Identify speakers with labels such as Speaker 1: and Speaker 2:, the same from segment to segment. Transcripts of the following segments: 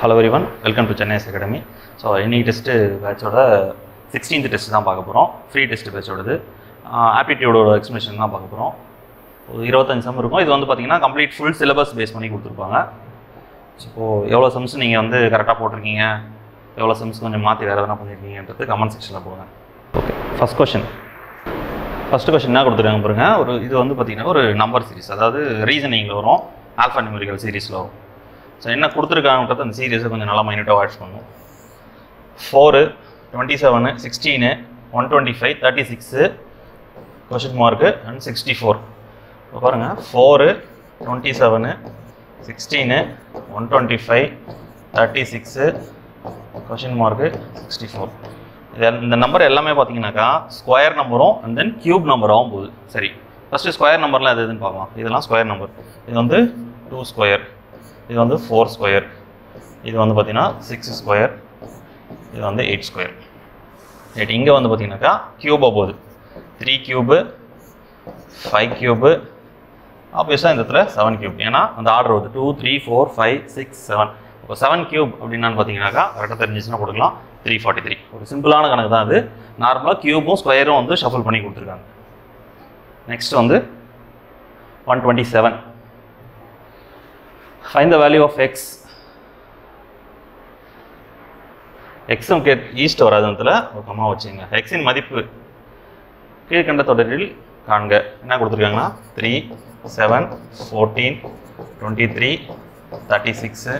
Speaker 1: Hello everyone, welcome to Chennai Academy. So, any test batch 16th test தான் பார்க்க போறோம். Free test batch ஓடது. Aptitude ஓட explanation தான் பார்க்க போறோம். 25 சம் இருக்கும். இது வந்து பாத்தீங்கன்னா complete full syllabus பேஸ் பண்ணி கொடுத்திருப்பாங்க. இப்போ எவ்வளவு சம்ஸ் நீங்க வந்து கரெக்ட்டா போட்டுருக்கீங்க, எவ்வளவு சம்ஸ் கொஞ்சம் மாத்தி வேற எதனா பண்ணிருக்கீங்கன்றது கமெண்ட் செக்ஷன்ல போடுங்க. ஓகே, ஃபர்ஸ்ட் क्वेश्चन என்ன கொடுத்துருக்காங்க பாருங்க. இது வந்து பாத்தீங்கன்னா ஒரு நம்பர் சீரிஸ், அதாவது ரீசனிங்ல வரும், ஆல்பா நியூமெரிக்கல் சீரிஸ்ல வரும். ஸோ என்ன கொடுத்துருக்காங்கன்றது அந்த சீரியஸை கொஞ்சம் நல்லா மைனூட்டாக வாட்ச் பண்ணும். 4, 27, 16, 125, 36, கொஷின் மார்க்கு அண்ட் 64. இப்போ பாருங்கள், 4, 27, 16, 125, 36, கொஷின் மார்க்கு 64. இந்த நம்பர் எல்லாமே பார்த்தீங்கன்னாக்கா ஸ்கொயர் நம்பரும் அண்ட் தென் கியூப் நம்பராகவும் போகுது. சரி, ஃபஸ்ட்டு ஸ்கொயர் நம்பர்லாம் எது எதுன்னு பார்க்கலாம். இதெல்லாம் ஸ்கொயர் நம்பர். இது வந்து 2 ஸ்கொயர், இது வந்து 4 ஸ்கொயர், இது வந்து பார்த்தீங்கன்னா 6 ஸ்கொயர், இது வந்து 8 ஸ்கொயர். ரைட், இங்கே வந்து பார்த்தீங்கன்னாக்கா கியூபாக போகுது. 3 கியூபு, 5 கியூபு, ஆப்வியஸாக இந்த இடத்துல 7 கியூப். ஏன்னா அந்த ஆர்டர் வருது 2, 3, 4, 5, 6, 7. இப்போ 7 கியூப் அப்படின்னான்னு பார்த்தீங்கன்னாக்கா கரெக்டாக தெரிஞ்சிச்சுன்னா கொடுக்கலாம். 343. ஒரு சிம்பிளான கணக்கு தான் அது. நார்மலாக கியூபும் ஸ்கொயரும் வந்து ஷஃபிள் பண்ணி கொடுத்துருக்காங்க. நெக்ஸ்ட் வந்து 127. Find the value of x. x ஈஸ்ட் வராதுல ஒரு கம்மா வச்சுங்க. x இன் மதிப்பு கீழ்கண்ட தொடரில் காண்க. என்ன கொடுத்துருக்காங்கன்னா 3, 7, 14, 23, 36,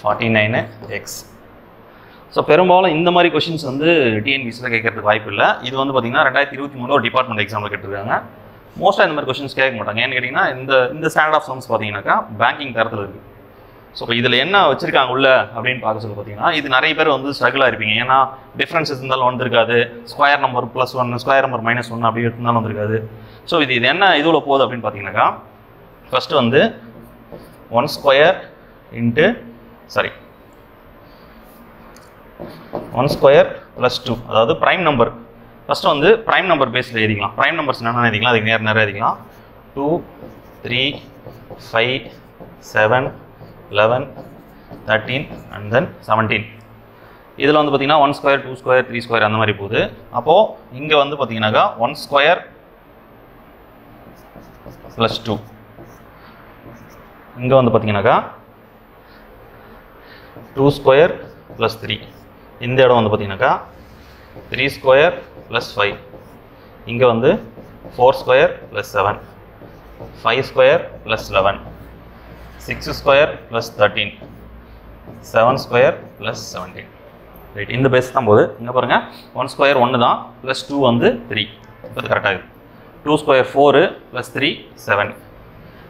Speaker 1: 49, x. ஸோ பெரும்பாலும் இந்த மாதிரி கொஷின்ஸ் வந்து டிஎன்பிசியில் கேட்கறதுக்கு வாய்ப்பு இல்லை. இது வந்து பார்த்தீங்கன்னா 2023 ஒரு டிபார்ட்மெண்ட் எக்ஸாமில் கேட்டிருக்காங்க. மோஸ்ட்டாக இந்த மாதிரி கொஷின்ஸ் கேட்க மாட்டாங்க. ஏன்னு கேட்டிங்கன்னா இந்த ஸ்டாண்டர்ட் ஆஃப் சம்ஸ் பார்த்தீங்கன்னாக்கா பேங்கிங் தரத்தில் இருக்குது. ஸோ இப்போ இதில் என்ன வச்சிருக்காங்க உள்ள அப்படின்னு பார்க்க சொல்லி பார்த்தீங்கன்னா இது நிறைய பேர் வந்து ஸ்ட்ரகிளாக இருப்பீங்க. ஏன்னா டிஃப்ரென்சஸ் இருந்தாலும் வந்திருக்காது, ஸ்கொயர் நம்பர் +1, ஸ்கொயர் நம்பர் -1 அப்படி இருந்தாலும் வந்திருக்காது. ஸோ இது என்ன இதில் போகுது அப்படின்னு பார்த்தீங்கன்னாக்கா ஃபஸ்ட்டு வந்து 1 ஸ்கொயர் +2, அதாவது ப்ரைம் நம்பர். ஃபஸ்ட்டு வந்து ப்ரைம் நம்பர் பேஸில் எழுதிக்கலாம். ப்ரைம் நம்பர்ஸ் என்னென்ன எழுதிக்கலாம், அதுக்கு நேரம் எழுதிக்கலாம். 2, 3, 5, 7, 11, 13 அண்ட் தென் 17. இதில் வந்து பார்த்தீங்கன்னா 1 ஸ்கொயர், 2 ஸ்கொயர், 3 ஸ்கொயர் அந்த மாதிரி போகுது. அப்போது இங்கே வந்து பார்த்தீங்கன்னாக்கா 1 ஸ்கொயர் +2, இங்கே வந்து பார்த்தீங்கன்னாக்கா 2 ஸ்கொயர் +3, இந்த இடம் வந்து பார்த்தீங்கன்னாக்கா 3 ஸ்கொயர் +5, இங்கே வந்து 4 square +7, 5 square +11, 6 square +13, 7 square +17. Right, இந்த பேஸ் தான் போகுது. இங்கே பாருங்கள், 1 ஸ்கொயர் 1 தான், +2 வந்து 3. இப்போ கரெக்டாக இருக்குது. 2 ஸ்கொயர் 4 +3 7,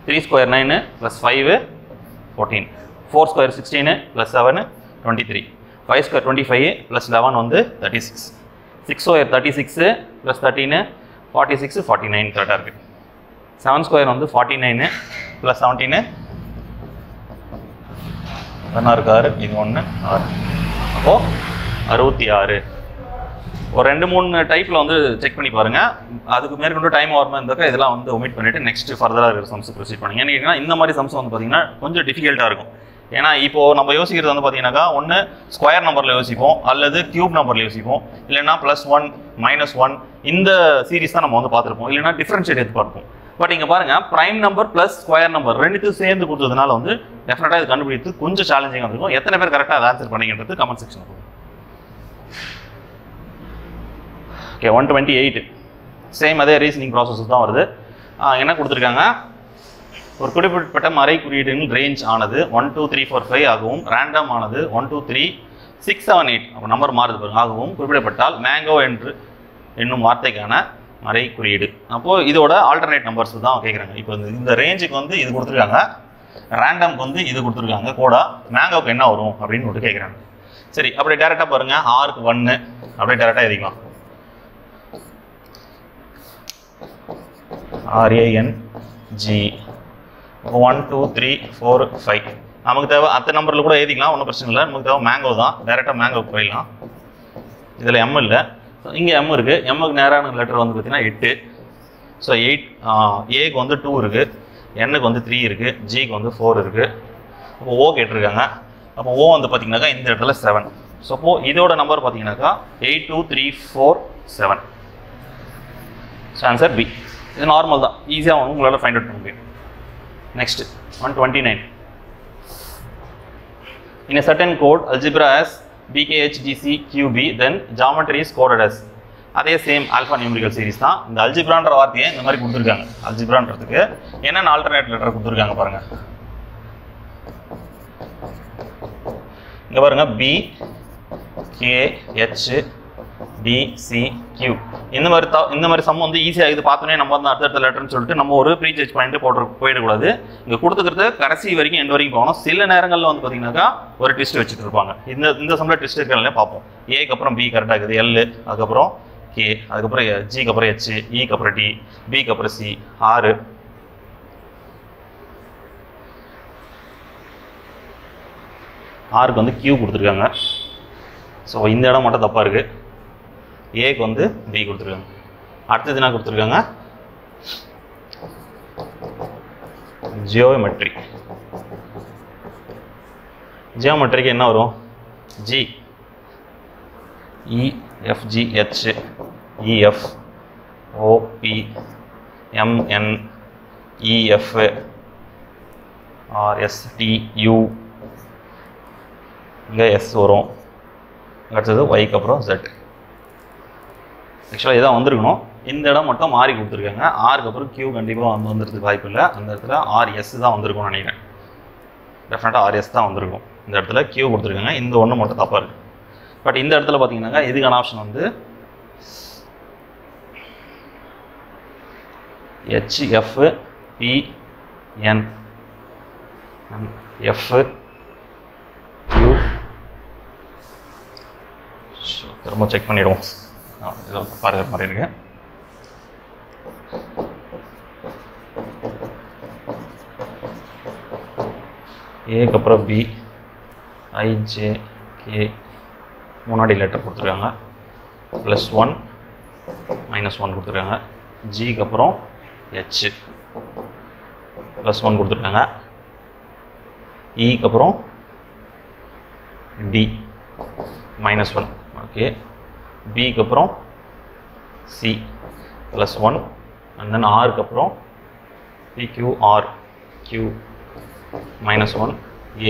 Speaker 1: 3 ஸ்கொயர் 9 +5 14, 4 ஸ்கொயர் 16 +7 23, 5 ஸ்கொயர் 25 +11 வந்து 36, 6 ஸ்கொயர் 36 +13 46 49 கரெக்டாக இருக்குது. 7 ஸ்கொயர் வந்து 49 +17 16 6, இது 1 6, அப்போது 66. ஒரு 2-3 டைப்பில் வந்து செக் பண்ணி பாருங்கள். அதுக்கு மேற்கொண்டு டைம் ஆகாமல் இருந்தாக்கா இதெல்லாம் வந்து ஒமிட் பண்ணிவிட்டு நெக்ஸ்ட் ஃபர்தராக இருக்கிற சம்ஸ் ப்ரொசீட் பண்ணுங்க. ஏன்னு கேட்டிங்கன்னா இந்த மாதிரி சம்ஸ் வந்து பார்த்தீங்கன்னா கொஞ்சம் டிஃபிகல்ட்டாக இருக்கும். ஏன்னா இப்போது நம்ம யோசிக்கிறது வந்து பார்த்தீங்கன்னாக்கா ஒன்று ஸ்கொயர் நம்பரில் யோசிப்போம், அல்லது கியூப் நம்பரில் யோசிப்போம், இல்லைன்னா +1 -1 இந்த சீரிஸ் தான் நம்ம வந்து பார்த்துருப்போம், இல்லைன்னா டிஃப்ரென்ஷியேட் எடுத்து பார்ப்போம். பட் இங்கே பாருங்கள், prime number plus square number ரெண்டுத்தையும் சேர்ந்து கொடுத்ததுனால வந்து டெஃபினட்டாக இது கண்டுபிடித்து கொஞ்சம் சேலஞ்சிங்காக இருக்கும். எத்தனை பேர் கரெக்டாக அதை ஆன்சர் பண்ணிக்கின்றது கமெண்ட் செக்ஷன் போகும். ஓகே, 128 சேம் அதே ரீசனிங் ப்ராசஸ் தான் வருது. என்ன கொடுத்துருக்காங்க, ஒரு குறிப்பிட்ட மறை குறியீட்டின் ரேஞ்ச் ஆனது 1 2 3 4 5 ஆகவும் ரேண்டம் ஆனது 1 2 3 6 7 8 அப்போ நம்பர் மாறுது பாருங்க ஆகவும் குறிப்பிடப்பட்டால் மேங்கோ என்று என்னும் வார்த்தைக்கான மறை குறியீடு. அப்போது இதோட ஆல்டர்னேட் நம்பர்ஸ் தான் கேட்குறாங்க. இப்போ இந்த ரேஞ்சுக்கு வந்து இது கொடுத்துருக்காங்க, ரேண்டம்க்கு வந்து இது கொடுத்துருக்காங்க கோடா, மேங்கோக்கு என்ன வரும் அப்படின்னு சொல்லிட்டு கேட்குறாங்க. சரி, அப்படியே டேரெக்டாக பாருங்கள், ஆருக்கு 1 அப்படியே டேரெக்டாக எழுதிக்கலாம். RANG 1 2 3 4 5 நமக்கு தேவை அத்த நம்பரில் கூட எழுதிக்கலாம், ஒன்றும் பிரச்சனை இல்லை. நமக்கு தேவை மேங்கோ தான், டேரெக்டாக மேங்கோக்கு போயிடலாம். இதில் M இல்லை, இங்கே M இருக்குது. எம்முக்கு நேரான லெட்டர் வந்து பார்த்தீங்கன்னா 8. ஸோ 8 ஏக்கு வந்து 2 இருக்குது, N க்கு வந்து 3 இருக்குது, G க்கு வந்து 4 இருக்குது. இப்போ O கேட்டிருக்காங்க. அப்போ O வந்து பார்த்தீங்கன்னாக்கா இந்த இடத்துல 7. ஸோ அப்போ இதோட நம்பர் பார்த்தீங்கன்னாக்கா 8 2 3 4 7. So answer B. இது நார்மல் தான், ஈஸியாக உங்களால் ஃபைண்ட் அவுட் பண்ண முடியும். Next 129. In a certain code, algebra as BKHGCQB, then geometry is coded as. அதே சேம் ஆல்ஃபா நியூமரிக்கல் சீரிஸ் தான். இந்த அல்ஜிப்ரான்ற வார்த்தையை இந்த மாதிரி கொடுத்துருக்காங்க. அல்ஜிப்ரான்றதுக்கு என்னென்ன ஆல்டர்னேட் லெட்டர் கொடுத்துருக்காங்க பாருங்க. இங்கே பாருங்க B K H D C Q. இந்த மாதிரி சம் வந்து ஈஸியாக இது பார்த்தோன்னே நம்ம வந்து அடுத்த லெட்டர்னு சொல்லிட்டு நம்ம ஒரு ப்ரீ ஜட்ஜ் பாயிண்ட் போயிடக்கூடாது. இங்கே கொடுத்துக்கிறது கடைசி வரைக்கும் எண்ட் வரைக்கும் போகணும். சில நேரங்களில் வந்து பார்த்தீங்கன்னாக்கா ஒரு ட்விஸ்ட் வச்சுட்டு இருப்பாங்க. இந்த சம்மில் ட்விஸ்ட் இருக்கிறனாலே பார்ப்போம். ஏக்கு அப்புறம் பி கரெக்டாக இருக்குது, எல் அதுக்கப்புறம் கே, அதுக்கப்புறம் ஜிக்கு அப்புறம் ஹெச், இக்கு அப்புறம் டி, பிக்கு அப்புறம் சி, ஆறு. ஆருக்கு வந்து கியூ கொடுத்துருக்காங்க. ஸோ இந்த இடம் மட்டும் தப்பாக இருக்குது. ஏக்கு வந்து பி கொடுத்துருக்காங்க. அடுத்தது என்ன கொடுத்துருக்காங்க? ஜியோமெட்ரி. ஜியோமெட்ரிக்கு என்ன வரும்? G E F G H E F O P M N E F R S T U, இங்கே எஸ் வரும். அடுத்தது ஒய்க்கு அப்புறம் ஜெட். ஆக்சுவலாக இதான் வந்திருக்கணும். இந்த இடம் மட்டும் மாறி கொடுத்துருக்காங்க. ஆருக்கு அப்புறம் கியூ கண்டிப்பாக வந்துருக்கிறதுக்கு வாய்ப்பு இல்லை. அந்த இடத்துல ஆர்எஸ் தான் வந்திருக்கும்னு நினைக்கிறேன். டெஃபினட்டாக ஆர்எஸ் தான் வந்திருக்கும். இந்த இடத்துல கியூ கொடுத்துருக்காங்க. இந்த ஒன்று மட்டும் தப்பாக இருக்குது. பட் இந்த இடத்துல பார்த்தீங்கன்னாக்கா இதுக்கான ஆப்ஷன் வந்து ஹெச்எஃப் பிஎன் எஃப் கியூ. திரும்ப செக் பண்ணிவிடுவோம். இதில் பாருகிற மாதிரி இருக்கு. ஏக்கு அப்புறம் பி ஐஜே கே முன்னாடி லெட்டர் கொடுத்துருக்காங்க. +1 -1 கொடுத்துருக்காங்க. ஜிக்கு அப்புறம் ஹெச் +1 கொடுத்துருக்காங்க. இக்கு அப்புறம் டி -1. ஓகே. பிக்கு அப்புறம் சி +1 அண்ட் தென் ஆருக்கு அப்புறம் பிக்யூஆர் கியூ -1.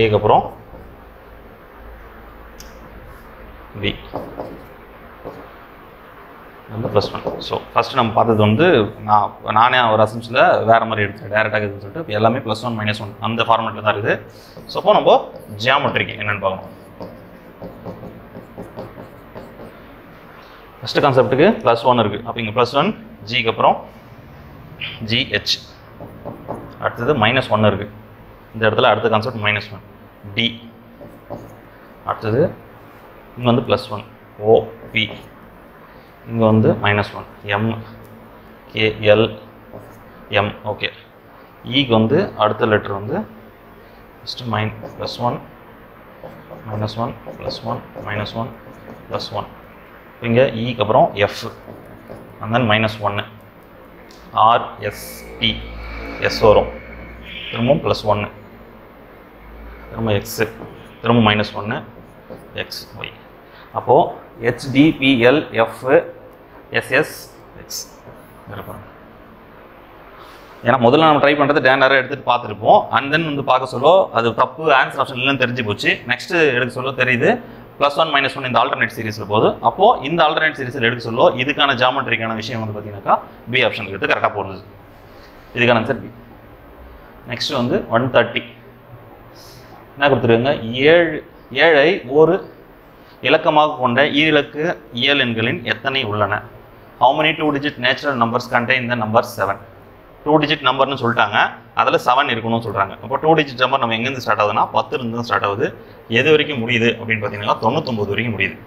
Speaker 1: ஏக்கு அப்புறம் பி வந்து +1. ஸோ ஃபஸ்ட்டு நம்ம பார்த்தது வந்து நானே ஒரு அசம்ஷனில் வேறு மாதிரி எடுத்தேன், டேரெக்டாக இருக்குதுன்னு சொல்லிட்டு எல்லாமே +1 -1 அந்த ஃபார்மேட்டில் தான் இருக்குது. ஸோ அப்போ நம்ம ஜியாமெட்ரிக்கு என்னென்னு பார்க்கணும். ஃபஸ்ட்டு கான்செப்ட்டுக்கு +1 இருக்குது. அப்போ இங்கே +1 ஜிக்கு அப்புறம் ஜிஹெச். அடுத்தது -1 இருக்குது. இந்த இடத்துல அடுத்த கான்செப்ட் -1 டி. அடுத்தது இங்கே வந்து +1 ஓபி. இங்கே வந்து -1 எம் கேஎல் எம். ஓகே. இக்கு வந்து அடுத்த லெட்டர் வந்து ஃபஸ்ட்டு +1 -1 +1 +1. இங்கே இக்கு அப்புறம் F and then -1 RST S வரும். திரும்பவும் +1 திரும்ப எக்ஸு திரும்ப -1 எக்ஸ் ஒய். அப்போது ஹெச்டிபிஎல் எஃப் எஸ்எஸ் எக்ஸ் இருப்பாங்க. ஏன்னா முதல்ல நம்ம ட்ரை பண்ணுறது டேனராக எடுத்துகிட்டு பார்த்துருப்போம். அண்ட் தென் வந்து பார்க்க சொல்ல அது தப்பு ஆன்சர் ஆப்ஷன் இல்லைன்னு தெரிஞ்சு போச்சு. நெக்ஸ்ட்டு எடுக்க சொல்ல தெரியுது +1 -1 இந்த ஆல்டர்னேட் சீரிஸில் போகுது. அப்போது இந்த ஆல்டர்னேட் சீரிஸில் எடுக்க சொல்ல இதுக்கான ஜாமெட்ரிக்கான விஷயம் வந்து பார்த்தீங்கன்னாக்கா பி ஆப்ஷன் எடுத்து கரெக்டாக போடுது. இதுக்கான ஆன்சர் பி. நெக்ஸ்ட் வந்து 130 என்ன கொடுத்துருக்காங்க? 7ஐ ஒரு இலக்கமாக கொண்ட ஈரிலக்கு இயல் எண்களின் எத்தனை உள்ளன? How many 2-digit natural numbers contain the number 7? 2-digit நம்பர்னு சொல்லிட்டாங்க, அதில் 7 இருக்கணும்னு சொல்கிறாங்க. அப்போ 2-digit நம்பர் நம்ம எங்கேருந்து ஸ்டார்ட் ஆகுதுன்னா 10 இருந்து ஸ்டார்ட் ஆகுது. எது வரைக்கும் முடியுது அப்படின்னு பார்த்தீங்கன்னா 99 வரைக்கும் முடியுது.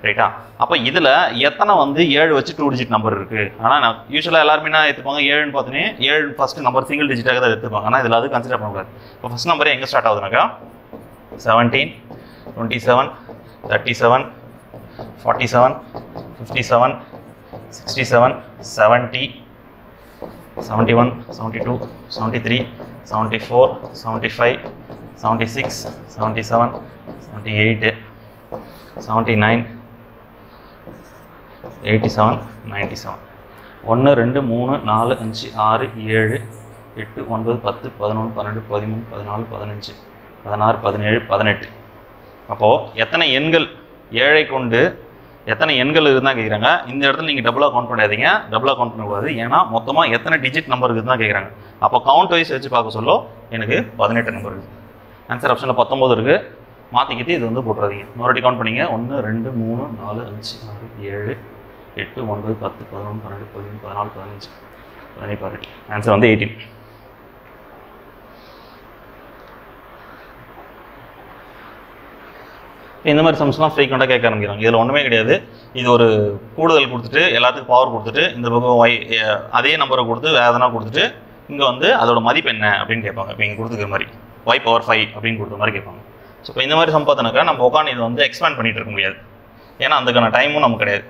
Speaker 1: ரைட்டா? அப்போ இதில் எத்தனை வந்து 7 வச்சு 2-digit நம்பர் இருக்குது? ஆனால் நான் யூஸ்வலாக எல்லாருமே என்ன எடுத்துப்பாங்க? 7ன்னு பார்த்தோன்னே 7 ஃபஸ்ட்டு நம்பர் சிங்கிள் டிஜிட்டாக தான் எடுத்துப்பாங்க. ஆனால் இதில் அது கன்சிடர் பண்ணக்கூடாது. இப்போ ஃபஸ்ட் நம்பரே எங்கே ஸ்டார்ட் ஆகுதுனாக்கா 17 27 37 47 57 67 70 71 72 73 74 75 76, 77, 78, 79, 87, 97. 1 2 3 4 5 6 7 8 9 10 11 12 13 14 15 16 17 18. அப்போது எத்தனை எண்கள் ஏழை கொண்டு எத்தனை எண்கள் இருந்தால் கேட்குறாங்க. இந்த இடத்துல நீங்கள் டபுளாக கவுண்ட் பண்ணாதீங்க, டபுளாக கவுண்ட் பண்ணக்கூடாது. ஏன்னா மொத்தமாக எத்தனை டிஜிட் நம்பர் இருக்குதுன்னு தான் கேட்குறாங்க. அப்போ கவுண்ட் வைஸ் வச்சு பார்க்க சொல்ல எனக்கு 18 நம்பர் இருக்குது. ஆன்சர் ஆப்ஷனில் 19 இருக்குது. மாற்றிக்கிட்டு இது வந்து போட்டுறாதீங்க. இன்னொரு கவுண்ட் பண்ணிங்க. 1 2 3 4 5 6 7 8 9 10 11 12 13 14 15 18. ஆன்சர் வந்து 18. இந்த மாதிரி சம்ஸ்லாம் ஃப்ரீக்வெண்ட்டாக கேட்க ஆரம்பிக்கிறாங்க. இதில் ஒன்றுமே கிடையாது. இது ஒரு கூடுதல் கொடுத்துட்டு எல்லாத்துக்கும் பவர் கொடுத்துட்டு இந்த பக்கம் அதே நம்பரை கொடுத்து வேறு எதனா கொடுத்துட்டு இங்கே வந்து அதோட மதிப்பு என்ன அப்படின்னு கேட்பாங்க. இப்போ இங்கே கொடுத்துக்கிற மாதிரி y⁵ அப்படின்னு கொடுத்த மாதிரி கேட்பாங்க. ஸோ இப்போ இந்த மாதிரி சம் பார்த்தோன்னாக்கா நம்ம உட்காந்து இதை வந்து எக்ஸ்பேண்ட் பண்ணிட்டு இருக்க முடியாது. ஏன்னா அதுக்கான டைமும் நமக்கு கிடையாது.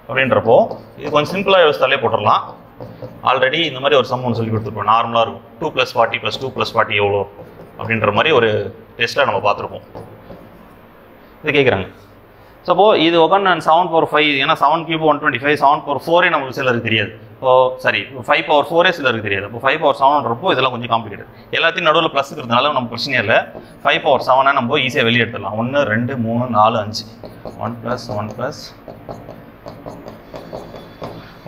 Speaker 1: அப்படின்றப்போ இது கொஞ்சம் சிம்பிளாக யோசித்தாலே போட்டுடலாம். ஆல்ரெடி இந்த மாதிரி ஒரு சம் ஒன்று சொல்லி கொடுத்துருப்போம். நார்மலாக இருக்கும். 2 + 40 + 2 + 40 எவ்வளோ அப்படின்ற மாதிரி ஒரு டெஸ்ட்டில் நம்ம பார்த்துருப்போம். இது கேட்குறாங்க. ஸோ இது உட்காந்து நான் 7/5 ஏன்னா 7³ 125 7/4 நமக்கு சிலருக்கு தெரியாது. சரி 5/4 சிலருக்கு தெரியாது. இப்போ 5/7ன்றப்போ இதெல்லாம் கொஞ்சம் காம்ப்ளிகேட்டட். எல்லாத்தையும் நடுவில் ப்ளஸ் இருக்கிறதுனால நம்ம பிரச்சனையே இல்லை. 5/7 நம்ம ஈஸியாக வெளியே எடுத்துடலாம். 1 2 3 4 5 1 + 1 +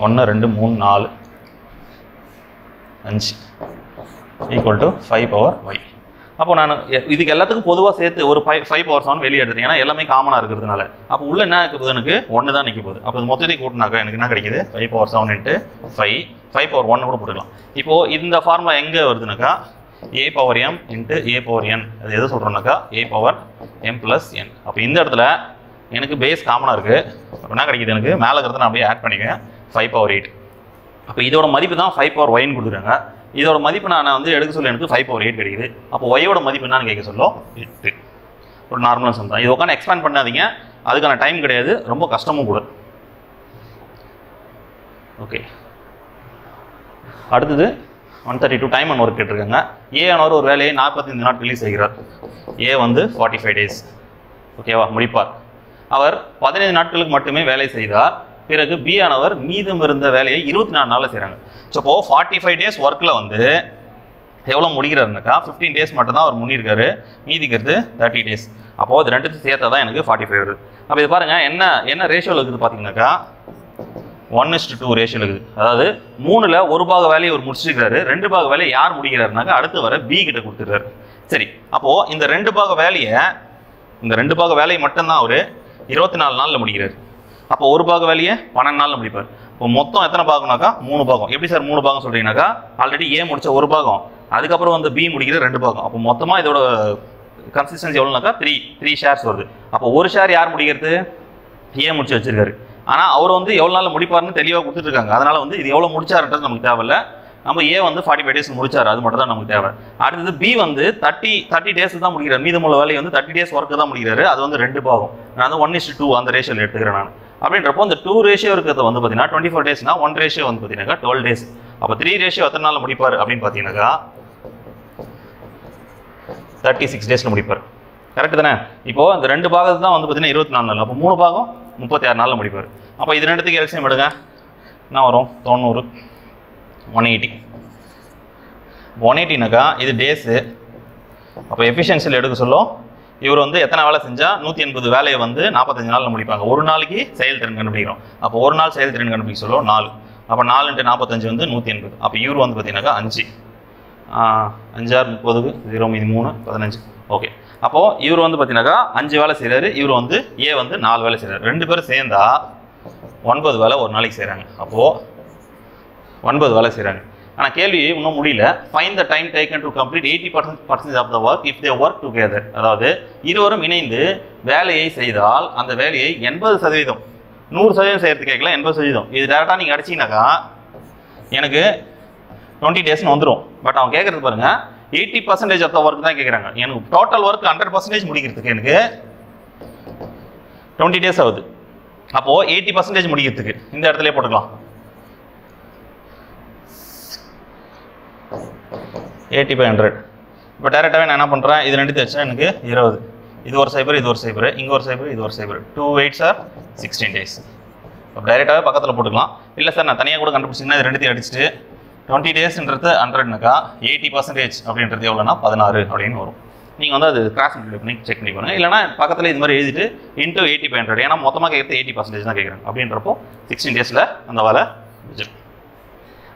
Speaker 1: 1 2 3 4 5 = 5/y. அப்போ நான் இதுக்கு எல்லாத்துக்கும் பொதுவாக சேர்த்து ஒரு 5/7 வெளியே எடுத்தேன். ஏன்னா எல்லாமே காமனாக இருக்கிறதுனால. அப்போ உள்ள என்ன இருக்குது எனக்கு 1 தான் நிற்க போகுது. அப்போ இது மொத்தத்தையும் கூட்டினாக்கா எனக்கு என்ன கிடைக்குது 5/7 × 5 5/1 கூட போட்டுக்கலாம். இப்போது இந்த ஃபார்முலா எங்கே வருதுனாக்கா a/m × a/n. அது எது சொல்கிறோம்னாக்கா a/m + n. அப்போ இந்த இடத்துல எனக்கு பேஸ் காமனாக இருக்குது. அப்போ என்ன கிடைக்குது எனக்கு மேலே இருக்கிறத நான் அப்படியே ஆட் பண்ணிக்குவேன் 5/8. அப்போ இதோட மதிப்பு தான் 5/y கொடுக்குறாங்க. இதோட மதிப்பு நான் வந்து எடுக்க சொல்ல எனக்கு 5/8 கிடைக்குது. அப்போ ஒய்யோட மதிப்பு என்னன்னு கேட்க சொல்லும் 8. ஒரு நார்மலாக சம் தான். இது உட்காந்து எக்ஸ்பேண்ட் பண்ணாதீங்க. அதுக்கான டைம் கிடையாது. ரொம்ப கஷ்டமும் கூட. ஓகே, அடுத்தது 132 டைம் அண்ட் ஒர்க் கேட்டிருக்காங்க. ஆனவர் ஒரு வேலையை 45 நாட்களில் செய்கிறார். வந்து 45 டேஸ். ஓகேவா, முடிப்பார். அவர் 15 நாட்களுக்கு மட்டுமே வேலை செய்தார். பிறகு பி ஆனவர் மீதம் இருந்த வேலையை 24 நாளில் செய்கிறாங்க. ஸோ இப்போது 45 டேஸ் ஒர்க்கில் வந்து எவ்வளோ முடிக்கிறாருனாக்கா 15 டேஸ் மட்டும் தான் அவர் முன்னிருக்காரு. மீதிக்கிறது 30 டேஸ். அப்போது இது ரெண்டுத்தையும் சேர்த்தா தான் எனக்கு 45 வருது. அப்போ இது பாருங்கள் என்ன ரேஷியோவில் இருக்குது பார்த்தீங்கன்னாக்கா 1:2 ரேஷியோவில் இருக்குது. அதாவது 3ல் 1 பாக வேலையை அவர் முடிச்சிருக்காரு. 2 பாக வேலையை யார் முடிக்கிறாருனாக்கா அடுத்து வர பி கிட்ட கொடுத்துருக்காரு. சரி, அப்போது இந்த 2 பாக வேலையை மட்டும்தான் அவர் 24 நாளில் முடிக்கிறார். அப்போ 1 பாக வேலையை 12 நாளில் முடிப்பார். இப்போ மொத்தம் எத்தனை பாகம்னாக்கா 3 பாகம். எப்படி சார் 3 பாகம் சொல்கிறீங்கன்னாக்கா ஆல்ரெடி முடிச்ச 1 பாகம், அதுக்கப்புறம் வந்து பி முடிக்கிற 2 பாகம். அப்போ மொத்தமாக இதோட கன்சிஸ்டன்சி எவ்வளோனாக்கா 3 ஷேர்ஸ் வருது. அப்போ ஒரு ஷேர் யார் முடிக்கிறது முடிச்சு வச்சிருக்காரு. ஆனால் அவர் வந்து எவ்வளோ நாளில் முடிப்பார்னு தெளிவாக கொடுத்துட்ருக்காங்க. அதனால் வந்து இது எவ்வளோ முடிச்சாருன்றது நமக்கு தேவையில்லை. நம்ம வந்து 45 டேஸ் முடிச்சார், அது மட்டும் தான் நமக்கு தேவை. அடுத்தது பி வந்து 30 டேஸ் தான் முடிக்கிறார். மீதமுள்ள வேலையை வந்து 30 டேஸ் ஒர்க்கு தான் முடிக்கிறாரு. அது வந்து 2 பாகம். நான் வந்து 1:2 அந்த ரேஷியோவில் எடுத்துக்கிறேன் நான். அப்படின்றப்போ இந்த 2 ரேஷியோ இருக்கிறது வந்து பார்த்தீங்கன்னா 24 டேஸ்னா 1 ரேஷியோ வந்து பார்த்தீங்கன்னாக்கா 12 டேஸ். அப்போ 3 ரேஷியோ எத்தனை நாளில் முடிப்பார் அப்படின்னு பார்த்தீங்கன்னாக்கா 36 டேஸில் முடிப்பார். கரெக்டு தானே? இப்போது அந்த 2 பாகத்து தான் வந்து பார்த்தீங்கன்னா 24 நாள். அப்போ 3 பாகம் 36 நாளில் முடிப்பார். அப்போ இது ரெண்டுத்துக்கு எல்சியம் எடுங்க. என்ன வரும் 90 180. 180னாக்கா இது டேஸு. அப்போ எஃபிஷியன்சியில் எடுக்க சொல்லும். இவர் வந்து எத்தனை வேலை செஞ்சால் 180 வேலையை வந்து 45 நாளில் முடிப்பாங்க. ஒரு நாளைக்கு செயல்திறன் கண்டுபிடிக்கிறோம். அப்போ ஒரு நாள் செயல்திறன் கண்டுபிடிக்க சொல்லும் 4. அப்போ 4 × 45 வந்து 180. அப்போ இவர் வந்து பார்த்தீங்கன்னாக்கா 5 5 6 30 0 மீதி 3 15. ஓகே, அப்போது இவர் வந்து பார்த்தீங்கன்னாக்கா 5 வேலை செய்கிறாரு. இவர் வந்து வந்து 4 வேலை செய்கிறார். 2 பேரும் சேர்ந்தா 9 வேலை ஒரு நாளைக்கு செய்கிறாங்க. அப்போது 9 வேலை செய்கிறாங்க. ஆனால் கேள்வி இன்னும் முடியல. Find the time taken to complete 80% of the work if they work together. அதாவது இருவரும் இணைந்து வேலையை செய்தால் அந்த வேலையை 80% 100% செய்யறதுக்கு கேட்கல 80%. இது டேரெக்டாக நீங்கள் அடிச்சிங்கனாக்கா எனக்கு 20 டேஸ்னு வந்துடும். பட் அவன் கேட்குறது பாருங்க 80% ஆஃப் த ஒர்க் தான் கேட்குறாங்க. எனக்கு டோட்டல் ஒர்க் 100% முடிக்கிறதுக்கு எனக்கு 20 டேஸ் ஆகுது. அப்போது 80% முடிக்கிறதுக்கு இந்த இடத்துல போட்டுக்கலாம். 80/100 இப்போ டேரெக்டாகவே நான் என்ன பண்ணுறேன், இது ரெண்டு வச்சா எனக்கு 20, இது ஒரு சைபர், இது ஒரு சைபர், இங்கே ஒரு சைபர், இது ஒரு சைபர், 2 8 சார் 16 days. இப்போ டைரெக்டாகவே பக்கத்தில் போட்டுக்கலாம். இல்லை சார் நான் தனியாக கூட கண்டுபிடிச்சிங்கன்னா இது ரெண்டுத்தையும் அடிச்சுட்டு 20 daysன்றது 100னாக்கா 80% அப்படின்றது எவ்வளோனா 16 அப்படின்னு வரும். நீங்கள் வந்து அது கிராஸ் மல்டிப்ளை பண்ணி செக் பண்ணி பாருங்கள். இல்லைனா பக்கத்தில் இது மாதிரி எழுதிட்டு இன்ட்டு 80/100, ஏன்னா மொத்தமாக கேட்குறது 80% தான் கேட்குறாங்க. அப்படின்றப்போ 16 daysல அந்த வேலை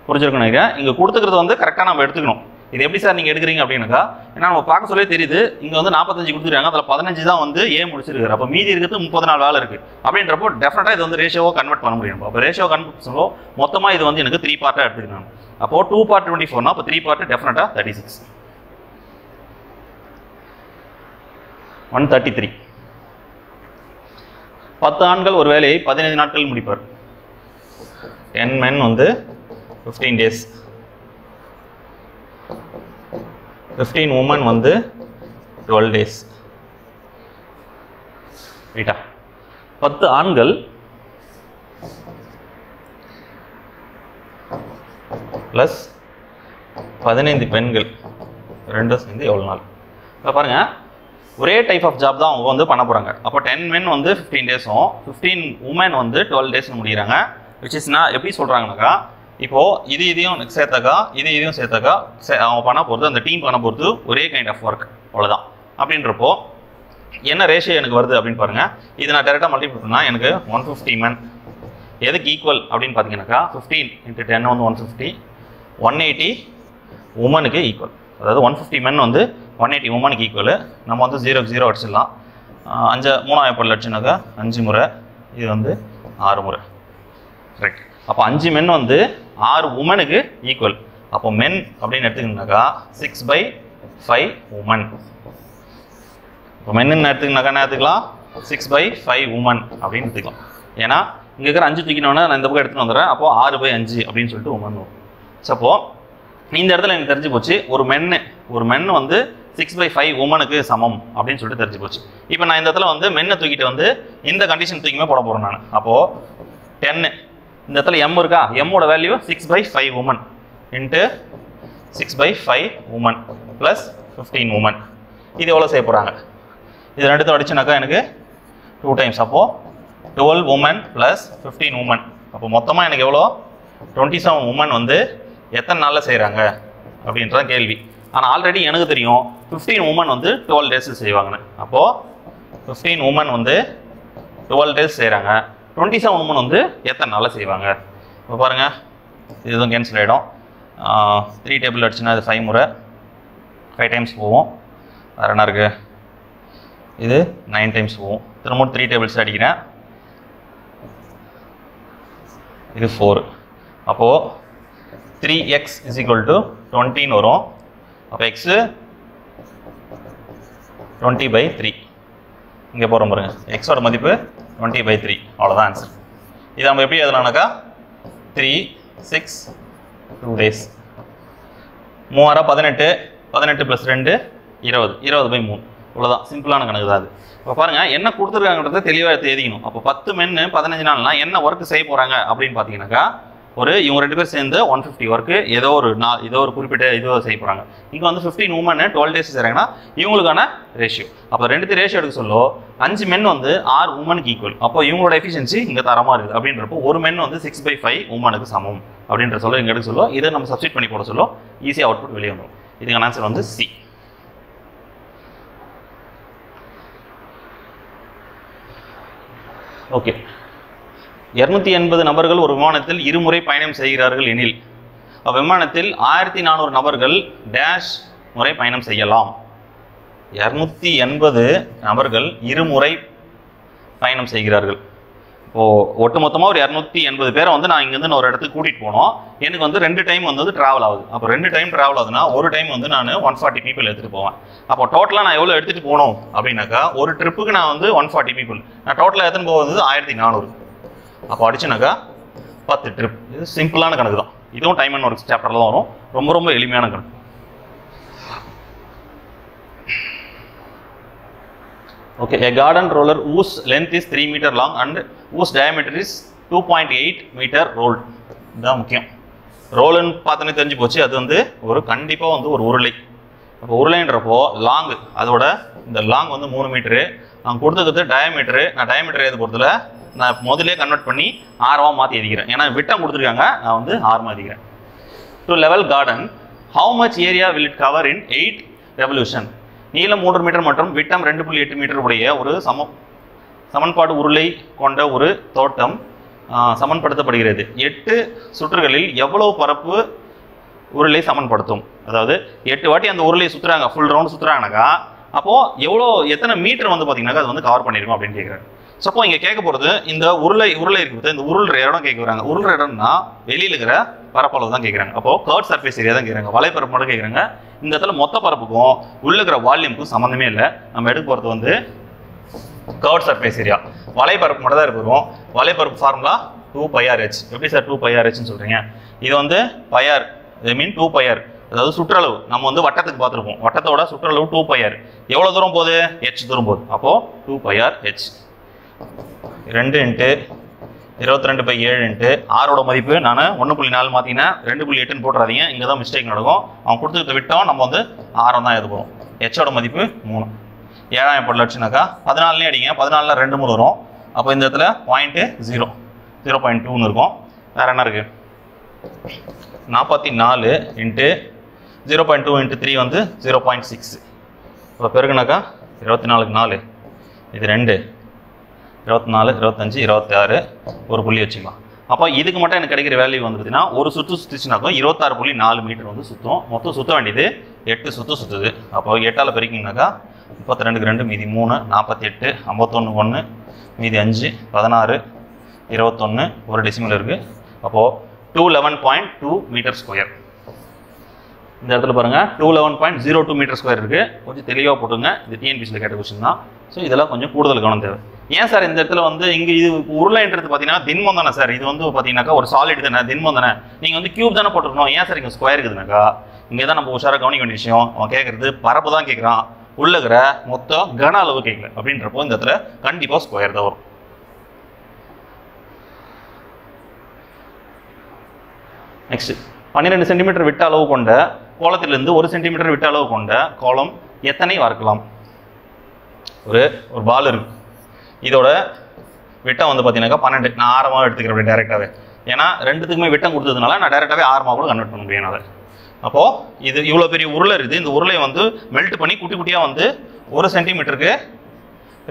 Speaker 1: புரிஞ்சிருக்கணும் நினைக்கிறேன். இங்கே கொடுத்துக்கிறது வந்து கரெக்டாக நம்ம எடுத்துக்கணும். இது எப்படி சார் நீங்கள் எடுக்கிறீங்க அப்படின்னாக்கா, ஏன்னா நம்ம பார்க்க சொல்லவே தெரியுது இங்கே வந்து 45 கொடுத்துருக்காங்க, அதில் 15 தான் வந்து ஏ முடிச்சிருக்காரு. அப்போ மீதி இருக்கிறது 34 வேலை இருக்குது. அப்படின்றப்போ டெஃபினட்டாக இது வந்து ரேஷியோவை கன்வெர்ட் பண்ண முடியும். அப்போ ரேஷியோ கன்வெர்ட் பண்ணுவோம் மொத்தமாக இது வந்து எனக்கு 3 பார்ட்டாக எடுத்துக்கணும். அப்போது 2 part 24னா அப்போ 3 part டெஃபினட்டாக 36. 133. 10 ஆண்கள் ஒரு வேலையை 15 நாட்கள் முடிப்பார். 10 men வந்து 15 days. 15 women வந்து 12 days. ரைட்டா? 10 ஆண்கள் ப்ளஸ் 15 பெண்கள் ரெண்டும் சேர்ந்து எவ்வளோ நாள்? இப்போ பாருங்கள், ஒரே டைப் ஆஃப் ஜாப் தான் அவங்க வந்து பண்ண போகிறாங்க. அப்போ 10 men வந்து 15 daysம் 15 women வந்து 12 days முடிகிறாங்க. விச் இஸ் நான் எப்படி சொல்கிறாங்கனாக்கா, இப்போது இதையும் சேர்த்தாக்கா இதையும் சேர்த்தாக்கா அவங்க பண்ண போகிறது, அந்த டீம் பண்ண போகிறது ஒரே கைண்ட் ஆஃப் ஒர்க், அவ்வளோதான். அப்படின்றப்போ என்ன ரேஷியோ எனக்கு வருது அப்படின்னு பாருங்கள். இது நான் டேரெக்டாக மல்டிப்ளை பண்ணால் எனக்கு 150 men எதுக்கு ஈக்குவல் அப்படின்னு பார்த்தீங்கன்னாக்கா 15 × 10 வந்து 150, 180 உமனுக்கு ஈக்குவல். அதாவது 150 men வந்து 180 உமனுக்கு ஈக்குவல். நம்ம வந்து 0 0 அடிச்சிடலாம். 5 3 பல்ல அடிச்சுனாக்கா 5 முறை, இது வந்து 6 முறை. கரெக்ட். அப்போ 5 men வந்து 6 உமனுக்கு ஈக்குவல். அப்போ மென் அப்படின்னு எடுத்துக்கினாக்கா 6/5 உமன். இப்போ மென்னு எடுத்துக்கினாக்கா என்ன எடுத்துக்கலாம், 6/5 உமன் அப்படின்னு எடுத்துக்கலாம். ஏன்னா இங்கே இருக்கிற 5 தூக்கினோன்னா நான் இந்த பக்கம் எடுத்துகிட்டு வந்துடுறேன். அப்போது 6/5 அப்படின்னு சொல்லிட்டு உமன் வரும். ஸோ அப்போது இந்த இடத்துல எனக்கு தெரிஞ்சு போச்சு, ஒரு மென்னு வந்து 6/5 உமனுக்கு சமம் அப்படின்னு சொல்லிட்டு தெரிஞ்சு போச்சு. இப்போ நான் இந்த இடத்துல வந்து மென்னை தூக்கிட்டு வந்து இந்த கண்டிஷன் தூக்கியுமே போட போகிறேன் நான். அப்போது 10 இந்த இடத்துல எம் இருக்கா, எம்மோட value 6/5 women into 6/5 women plus 15 women. இது எவ்வளோ செய்ய போகிறாங்க, இது ரெண்டுத்தையும் அடிச்சுனாக்கா எனக்கு 2 times. அப்போது 12 உமன் ப்ளஸ் 15 உமன். அப்போ மொத்தமாக எனக்கு எவ்வளோ 27 உமன் வந்து எத்தனை நாளில் செய்கிறாங்க அப்படின்றதான் கேள்வி. ஆனால் ஆல்ரெடி எனக்கு தெரியும் 15 உமன் வந்து 12 days செய்வாங்கன்னு. அப்போது 15 உமன் வந்து 12 days செய்கிறாங்க. 27 உமன் வந்து எத்தனை நாளில் செய்வாங்க? இப்போ பாருங்கள், இதுவும் கேன்சல் ஆகிடும். 3 டேபிள் அடிச்சுன்னா இது 5 முறை, 5 times போவோம். வேறு என்ன இருக்குது, இது 9 times போவோம். திரும்ப 3 tables அடிக்கிறேன், இது 4. அப்போது 3x = 20 வரும். அப்போ எக்ஸு 20/3 இங்கே போகிறோம் பாருங்கள். எக்ஸோட மதிப்பு 20/3, அவ்வளோதான் ஆன்சர். இது நம்ம எப்படி எழுதலாம்னாக்கா 3 6 2 days. 3 18 18 + 2 20 20/3, இவ்வளோதான். சிம்பிளான கணக்கு தான் அது. இப்போ பாருங்கள் என்ன கொடுத்துருக்காங்கன்றத தெளிவாக எழுதிக்கணும். அப்போ 10 men 15 நாள்னா என்ன ஒர்க் செய்ய போகிறாங்க அப்படின்னு பார்த்தீங்கன்னாக்கா, இவங்க 2 பேர் சேர்ந்து 150 ஒர்க்கு ஏதோ ஒரு குறிப்பிட்ட இதோ செய்ய போகிறாங்க. இங்கே வந்து 15 உமன் 12 days செய்கிறாங்கன்னா இவங்களுக்கான ரேஷியோ. அப்போ 2 ரேஷியோ எடுக்க சொல்ல 5 men வந்து 6 உமனுக்கு ஈக்குவல். அப்போ இவங்களோட எஃபிஷியன்சி இங்கே தரமாக இருக்குது. அப்படின்றப்போ ஒரு men வந்து 6/5 உமனுக்கு சமம் அப்படின்ற சொல்ல இங்கே எடுக்க சொல்ல, இதை நம்ம சப்ஸ்டிட் பண்ணி போட சொல்ல ஈஸியாக அவுட்புட் வெளியே வந்துடும். இதுக்கான ஆன்சர் வந்து சி. ஓகே, 280 நபர்கள் ஒரு விமானத்தில் இருமுறை பயணம் செய்கிறார்கள் எனில் அவ்விமானத்தில் 1400 நபர்கள் டேஷ் முறை பயணம் செய்யலாம். 280 நபர்கள் இருமுறை பயணம் செய்கிறார்கள். இப்போது ஒட்டுமொத்தமாக ஒரு 280 பேரை வந்து நான் இங்கேருந்து ஒரு இடத்துக்கு கூட்டிகிட்டு போனோம். எனக்கு வந்து 2 டைம் வந்து ட்ராவல் ஆகுது. அப்போ 2 டைம் ட்ராவல் ஆகுதுன்னா ஒரு டைம் வந்து நான் 140 people எடுத்துகிட்டு போவேன். அப்போ டோட்டலாக நான் எவ்வளோ எடுத்துகிட்டு போகணும் அப்படின்னாக்கா, ஒரு ட்ரிப்புக்கு நான் வந்து 140 people, நான் டோட்டலாக எடுத்துன்னு போகிறது 1400. அப்போ அடிச்சுனாக்கா 10 ட்ரிப். இது சிம்பிளான கணக்கு தான். இதுவும் டைம் அண்ட் ஒர்க்ஸ் சாப்டரில் தான் வரும். ரொம்ப எளிமையான கணக்கு. Okay, a garden roller whose length is 3 meter long and whose diameter is 2.8 meter rolled. இதுதான் முக்கியம். ரோலுன்னு பார்த்தோன்னே தெரிஞ்சு போச்சு, அது வந்து கண்டிப்பாக வந்து ஒரு உருளை. அப்போ உருளைன்றப்போ லாங் அதோட இந்த லாங் வந்து 3 மீட்டரு, நான் கொடுத்தது டயமீட்டரு. நான் டயமீட்டர் எது பொறுத்தல நான் முதலே கன்வெர்ட் பண்ணி ஆரமாக மாற்றி எழுதிக்கிறேன். ஏன்னா விட்டம் கொடுத்துருக்காங்க, நான் வந்து ஆரமாக எழுதிக்கிறேன். To level garden how much area will it cover in 8 revolution? நீளம் 3 மீட்டர் மற்றும் விட்டம் 2.8 மீட்டர் உடைய ஒரு சமன்பாடு உருளை கொண்ட ஒரு தோட்டம் சமன்படுத்தப்படுகிறது. 8 சுற்றுகளில் எவ்வளவு பரப்பு உருளை சமன்படுத்தும்? அதாவது 8 வாட்டி அந்த உருளை சுற்றுறாங்க, ஃபுல் ரவுண்ட் சுற்றுறாங்கனாக்கா அப்போது எத்தனை மீட்டர் வந்து பார்த்தீங்கன்னாக்கா அது வந்து கவர் பண்ணியிருக்கோம் அப்படின்னு கேட்குறாங்க. ஸோ அப்போ இங்கே கேட்க போகிறது இந்த உருளை இருக்குது, இந்த உருள்ற இடம் கேட்குறாங்க. உருள்ற இடம்னா வெளியில் இருக்கிற பரப்பளவு தான் கேட்குறாங்க. அப்போது கர்வ் சர்ஃபேஸ் ஏரியா தான் கேட்குறாங்க, வலைப்பரப்பு மட்டும் கேட்குறாங்க. இந்த இடத்துல மொத்த பரப்புக்கும் உள்ள இருக்கிற வால்யூமுக்கும் சம்மந்தமே இல்லை. நம்ம எடுக்க போகிறது வந்து கர்வ் சர்ஃபேஸ் ஏரியா, வலைப்பரப்பு மட்டும் தான் இருக்கிறோம். வலைப்பரப்பு ஃபார்முலா 2πRh. எப்படி சார் 2πRhன்னு சொல்கிறீங்க? இது வந்து πr, ஐ மீன் 2πr, அதாவது சுற்றளவு. நம்ம வந்து வட்டத்துக்கு பார்த்துருப்போம், வட்டத்தோட சுற்றளவு 2πr. எவ்வளோ தூரம் போகுது? h தூரம் போகுது. அப்போது 2πRh 2 × 22/7 ஆரோட மதிப்பு நான் 1.4 மாற்றினா 2.8ன்னு போட்டுறாதீங்க, இங்கே தான் மிஸ்டேக் நடக்கும். அவன் கொடுத்துக்கிட்ட விட்டோம், நம்ம வந்து ஆரம் தான் எழுதுவோம். ஹெச்சோட மதிப்பு 3. 7 எப்படி லட்சம்னாக்கா 14 அடிங்க, 14ல் 2 3 வரும். அப்போ இந்த இடத்துல 0.2ன்னு இருக்கும். வேறு என்ன இருக்குது? 44 × 0.2 × 3 வந்து 0.6. இப்போ பெருக்குனாக்கா 24க்கு 4, இது 2, 24, 25, 26 ஒரு புள்ளி வச்சுக்கலாம். அப்போ இதுக்கு மட்டும் எனக்கு கிடைக்கிற வேல்யூ வந்து பார்த்தீங்கன்னா ஒரு சுற்று சுற்றுச்சுனாக்கும் 26.4 மீட்டர் வந்து சுற்றும். மொத்தம் சுற்ற வேண்டியது 8 சுற்று சுற்றுது. அப்போ 8ஆல் பெருக்கிங்கனாக்கா 32க்கு 2 மீதி 3, 48, 51 1 மீதி 5, 16, 21 ஒரு டெசிமல் இருக்குது. அப்போது 211.2 மீட்டர் ஸ்கொயர். இந்த இடத்துல பாருங்கள் 211.02 மீட்டர் ஸ்கொயர் இருக்குது. கொஞ்சம் தெளிவாக போட்டுங்க, இது டிஎன்பிசியில் கேட்ட கொஸ்டின் தான். ஸோ இதெல்லாம் கொஞ்சம் கூடுதல் கவனம் தேவை. ஏன் சார் இந்த இடத்துல வந்து இங்கே இது உருளைன்றது பார்த்தீங்கன்னா திண்மம் தானே சார், இது வந்து பார்த்தீங்கன்னாக்கா ஒரு சாலிட் தானே, திண்மம் தானே, நீங்கள் வந்து கியூப் தானே போட்டுருக்கணும். ஏன் சார் இங்கே ஸ்கொயர் இருக்குதுனாக்கா இங்கே தான் நம்ம உஷாராக கவனிக்க வேண்டிய விஷயம். அவன் கேட்குறது பரப்பு தான் கேட்குறான், உள்ளகிற மொத்தம் கன அளவு கேட்கல. அப்படின்றப்போ இந்த இடத்துல கண்டிப்பாக ஸ்கொயர் தான் வரும். நெக்ஸ்ட் 12 சென்டிமீட்டர் விட்ட அளவு கொண்ட கோலத்திலிருந்து 1 சென்டிமீட்டர் விட்ட அளவு கொண்ட கோலம் எத்தனை வார்க்கலாம்? ஒரு பால் இருக்கு, இதோட விட்டம் வந்து பார்த்தீங்கன்னாக்கா 12. நான் ஆரமாக எடுத்துக்கிறேன் அப்படி டேரெக்டாகவே, ஏன்னா ரெண்டுத்துக்குமே விட்டம் கொடுத்ததுனால நான் டேரெக்டாகவே ஆரமாக கூட கன்வெர்ட் பண்ண முடியும். அதை அப்போது இது இவ்வளோ பெரிய உருளை இருக்குது, இந்த உருளையை வந்து மெல்ட் பண்ணி குட்டி குட்டியாக வந்து 1 சென்டிமீட்டருக்கு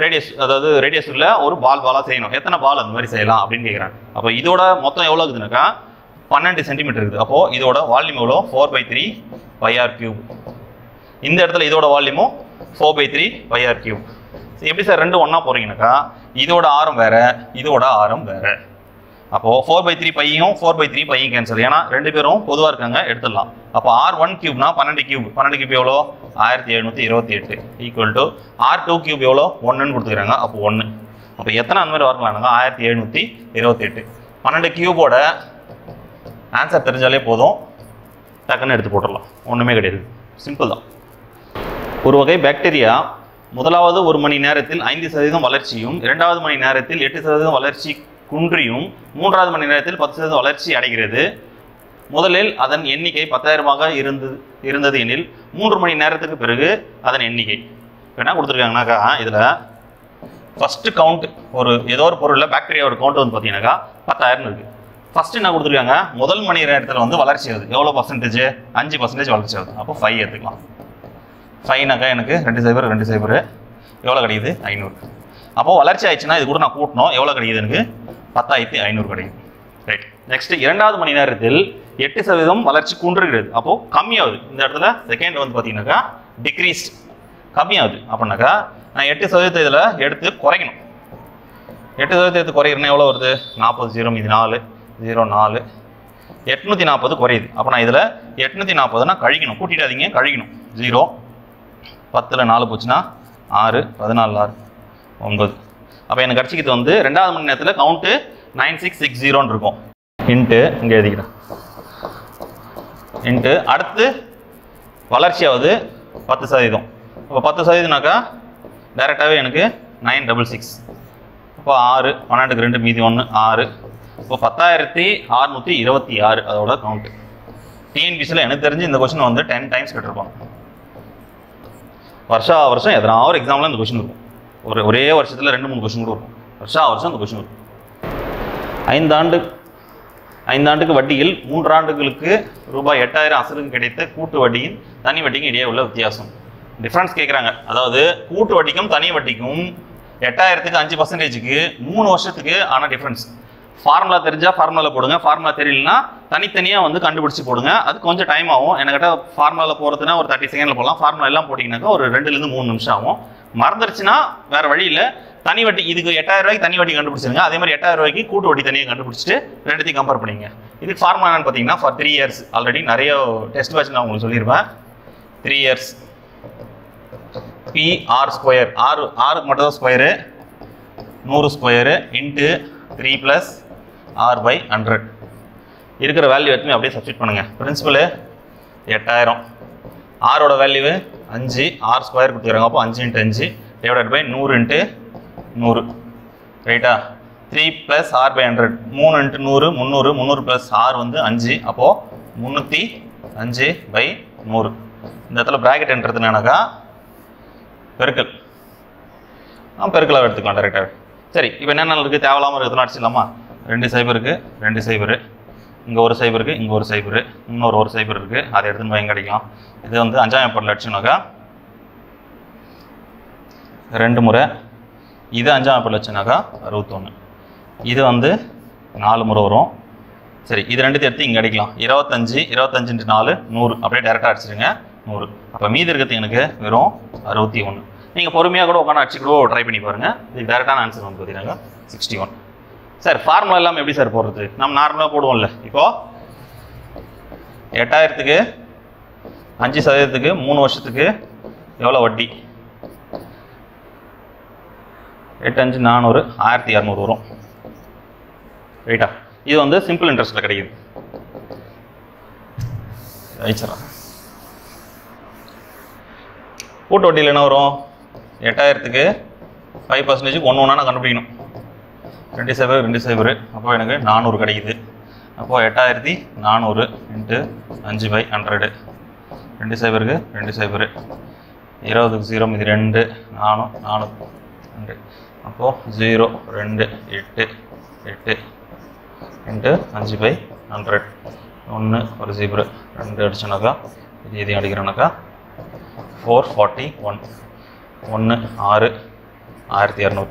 Speaker 1: ரேடியஸ், அதாவது ரேடியஸில் ஒரு பாலாக செய்யணும். எத்தனை பால் அந்த மாதிரி செய்யலாம் அப்படின்னு கேட்குறாங்க. அப்போ இதோட மொத்தம் எவ்வளோ இருக்குதுனாக்கா 12 சென்டிமீட்டர் இருக்குது. அப்போது இதோட வால்யூம் எவ்வளோ? 4/3πr³. இந்த இடத்துல இதோட வால்யூமும் 4/3πr³. எப்படி சார் ரெண்டு ஒன்றா போகிறீங்கன்னாக்கா இதோட ஆரம் வேறு, இதோட ஆரம் வேறு. அப்போது 4/3πயும் 4/3πயும் கேன்சல், ஏன்னா ரெண்டு பேரும் பொதுவாக இருக்காங்க, எடுத்துடலாம். அப்போ R1³ 12 கியூப், 12 கியூப் எவ்வளோ? 1728 ஈக்குவல் டு R2³ எவ்வளோ? 1ன்னு கொடுத்துக்கிறாங்க. அப்போ 1. அப்போ எத்தனை அந்த மாதிரி வரலாம்னாங்க 1728. 12 கியூபோட ஆன்சர் தெரிஞ்சாலே போதும், டக்குன்னு எடுத்து போட்டுடலாம், ஒன்றுமே கிடையாது, சிம்பிள் தான். ஒரு வகை பாக்டீரியா முதலாவது 1 மணி நேரத்தில் 5% வளர்ச்சியும், 2வது மணி நேரத்தில் 8% வளர்ச்சி குன்றியும், 3வது மணி நேரத்தில் 10% வளர்ச்சி அடைகிறது. முதலில் அதன் எண்ணிக்கை 10,000ஆக இருந்தது எனில் 3 மணி நேரத்துக்கு பிறகு அதன் எண்ணிக்கை என்ன கொடுத்துருக்காங்கனாக்கா, இதில் ஃபஸ்ட்டு கவுண்ட் ஏதோ ஒரு பொருளில் பாக்டீரியாவோட கவுண்ட் வந்து பார்த்தீங்கன்னாக்கா 10,000 இருக்குது. ஃபஸ்ட்டு என்ன கொடுத்துருக்காங்க, முதல் மணி நேரத்தில் வந்து வளர்ச்சி ஆகுது, எவ்வளோ பர்சன்டேஜ்? 5% வளர்ச்சி ஆகுது. அப்போ 5 எடுத்துக்கலாம். 5னாக்கா எனக்கு 2 0 2 0 எவ்வளோ கிடைக்குது? 500. அப்போது வளர்ச்சி ஆயிடுச்சுன்னா இது கூட நான் கூட்டணும், எவ்வளோ கிடைக்குது? எனக்கு 10,500 கிடைக்குது. ரைட். நெக்ஸ்ட் 2வது மணி நேரத்தில் 8% வளர்ச்சி குன்றுகிறது. அப்போது கம்மியாகுது. இந்த இடத்துல செகண்ட் வந்து பார்த்தீங்கன்னாக்கா டிக்ரீஸ்ட், கம்மியாகுது. அப்படின்னாக்கா நான் 8% இதில் எடுத்து குறைக்கணும். 8% எடுத்து குறைக்கிறேன்னா எவ்வளோ வருது? 40 0 மீதி 4 0 4 840 குறையுது. அப்போ நான் இதில் 840 கழிக்கணும், கூட்டிடாதீங்க, கழிக்கணும். 0 10ல் 4 போச்சுன்னா 6 14 6 9. அப்போ எனக்கு கடிச்சிக்கிறது வந்து 2வது மணி நேரத்தில் கவுண்ட்டு 9660 இருக்கும். இன்ட்டு இங்கே எழுதிக்கிறேன். இன்ட்டு அடுத்து வளர்ச்சியாவது 10%. அப்போ 10%னாக்கா டைரெக்டாகவே எனக்கு 966. அப்போ 6 12க்கு 2 மீதி 1 6. இப்போ 10,626 அதோட கவுண்ட்டு. டிஎன்பிசியில் எனக்கு தெரிஞ்சு இந்த கொஸ்டின் வந்து 10 டைம்ஸ் கேட்டிருப்பாங்க. வருஷம் எதனா ஒரு எக்ஸாமில் இந்த கொஷின் இருக்கும். ஒரே வருஷத்தில் 2-3 கொஷின் கூட இருக்கும். வருஷம் அந்த கொஷின் இருக்கும். 5 ஆண்டுக்கு வட்டியில் 3 ஆண்டுகளுக்கு ரூபாய் 8000 அசலுக்கு கிடைத்த கூட்டு வட்டியின் தனி வட்டிக்கும் இடையே உள்ள வித்தியாசம். டிஃப்ரென்ஸ் கேட்குறாங்க. அதாவது கூட்டு வட்டிக்கும் தனி வட்டிக்கும் 8000க்கு 5%க்கு 3 வருஷத்துக்கு ஆன டிஃப்ரென்ஸ். ஃபார்முலா தெரிஞ்சால் ஃபார்முலாவில் போடுங்க, ஃபார்முலா தெரியலனா தனித்தனியாக வந்து கண்டுபிடிச்சி போடுங்க. அது கொஞ்சம் டைம் ஆகும். என்கிட்ட ஃபார்முலாவில் போகிறதுனா ஒரு 30 செகண்டில் போடலாம். ஃபார்முலா எல்லாம் போட்டிங்கனாக்கா ஒரு 2-3 நிமிஷம் ஆகும். மறந்துருச்சுன்னா வேறு வழி இல்லை. தனி வட்டி இதுக்கு 8000 ரூபாய்க்கு தனி வட்டி கண்டுபிடிச்சிருங்க. அதே மாதிரி 8000 ரூபாய்க்கு கூட்டு வட்டி தனியாக கண்டுபிடிச்சிட்டு ரெண்டுத்தையும் கம்பேர் பண்ணிங்க. இதுக்கு ஃபார்முலா என்னன்னு பார்த்தீங்கன்னா ஃபார் 3 இயர்ஸ் ஆல்ரெடி நிறைய டெஸ்ட் பேட்ச் நான் உங்களுக்கு சொல்லியிருப்பேன். 3 இயர்ஸ் PR ஸ்கொயர், ஆறுக்கு மட்டும் தான் ஸ்கொயரு, 100 ஸ்கொயரு இன்ட்டு 3 + R/100 இருக்கிற வேல்யூ எடுத்து அப்படியே சப்ஸ்டிட் பண்ணுங்கள். பிரின்சிபலு 8000, ஆரோட வேல்யூ 5, R ஸ்கொயர் கொடுத்துக்கிறாங்க. அப்போ 5 × 5 டிவைடட் பை 100 × 100 ரைட்டா. 3 + R/100 3 × 100 300 300 + R வந்து 5. அப்போது 305/100. இந்த இடத்துல ப்ராக்கெட் என்றது என்னன்னாக்கா பெருக்கல். பெருக்கலாக எடுத்துக்கலாம் டேரெக்டாக. சரி, இப்போ என்னென்ன இருக்குது தேவையில்லாமல் இருக்கிறதுலாம் அடிச்சிடலாமா? 2 0 இருக்குது, 2 0, இங்கே ஒரு 0 இருக்குது, இங்கே ஒரு 0, இன்னொரு 1 0 இருக்குது. அதை எடுத்துன்னு போய் எங்கே அடிக்கலாம்? இது வந்து 5ஆம் ஏற்பாடில் அடிச்சோன்னாக்கா 2 முறை, இது 5ஆம் ஏற்பாடில் வச்சுனாக்கா 61, இது வந்து 4 முறை வரும். சரி, இது ரெண்டுத்தையும் எடுத்து இங்கே அடிக்கலாம். 25 × 4 100 அப்படியே டேரெக்டாக அடிச்சிடுங்க 100. அப்போ மீதி இருக்கிறது எனக்கு வெறும் 61. நீங்கள் பொறுமையாக கூட உட்காந்து அடிச்சு கூட ட்ரை பண்ணி பாருங்கள். இதுக்கு டேரெக்டான ஆன்சர் வந்து பார்த்தீங்கன்னா 61. சார் ஃபார்முலா எல்லாம் எப்படி சார் போடுறது? நம்ம நார்மலாக போடுவோம்ல. இப்போது 8000க்கு 5% 3 வருஷத்துக்கு எவ்வளோ வட்டி? 8 5 400 1200 வரும் ரைட்டா. இது வந்து சிம்பிள் இன்ட்ரெஸ்ட்டில் கிடைக்குது. ரைச்சரா கூட்டு வட்டியில் என்ன வரும்? 8000க்கு 5%க்கு 1 1 கண்டுபிடிக்கணும். 2 0 2 0 அப்போ எனக்கு 400 கிடைக்குது. அப்போது 8400 × 5/100 2 0க்கு 2 0 20க்கு 0 இது 2 4 4 2 அப்போது 0 2 8 8 × 5/100 1 ஒரு 0 2 அடிச்சோன்னாக்கா இது எதையும் அடிக்கிறோன்னாக்கா 441 1 6 1200.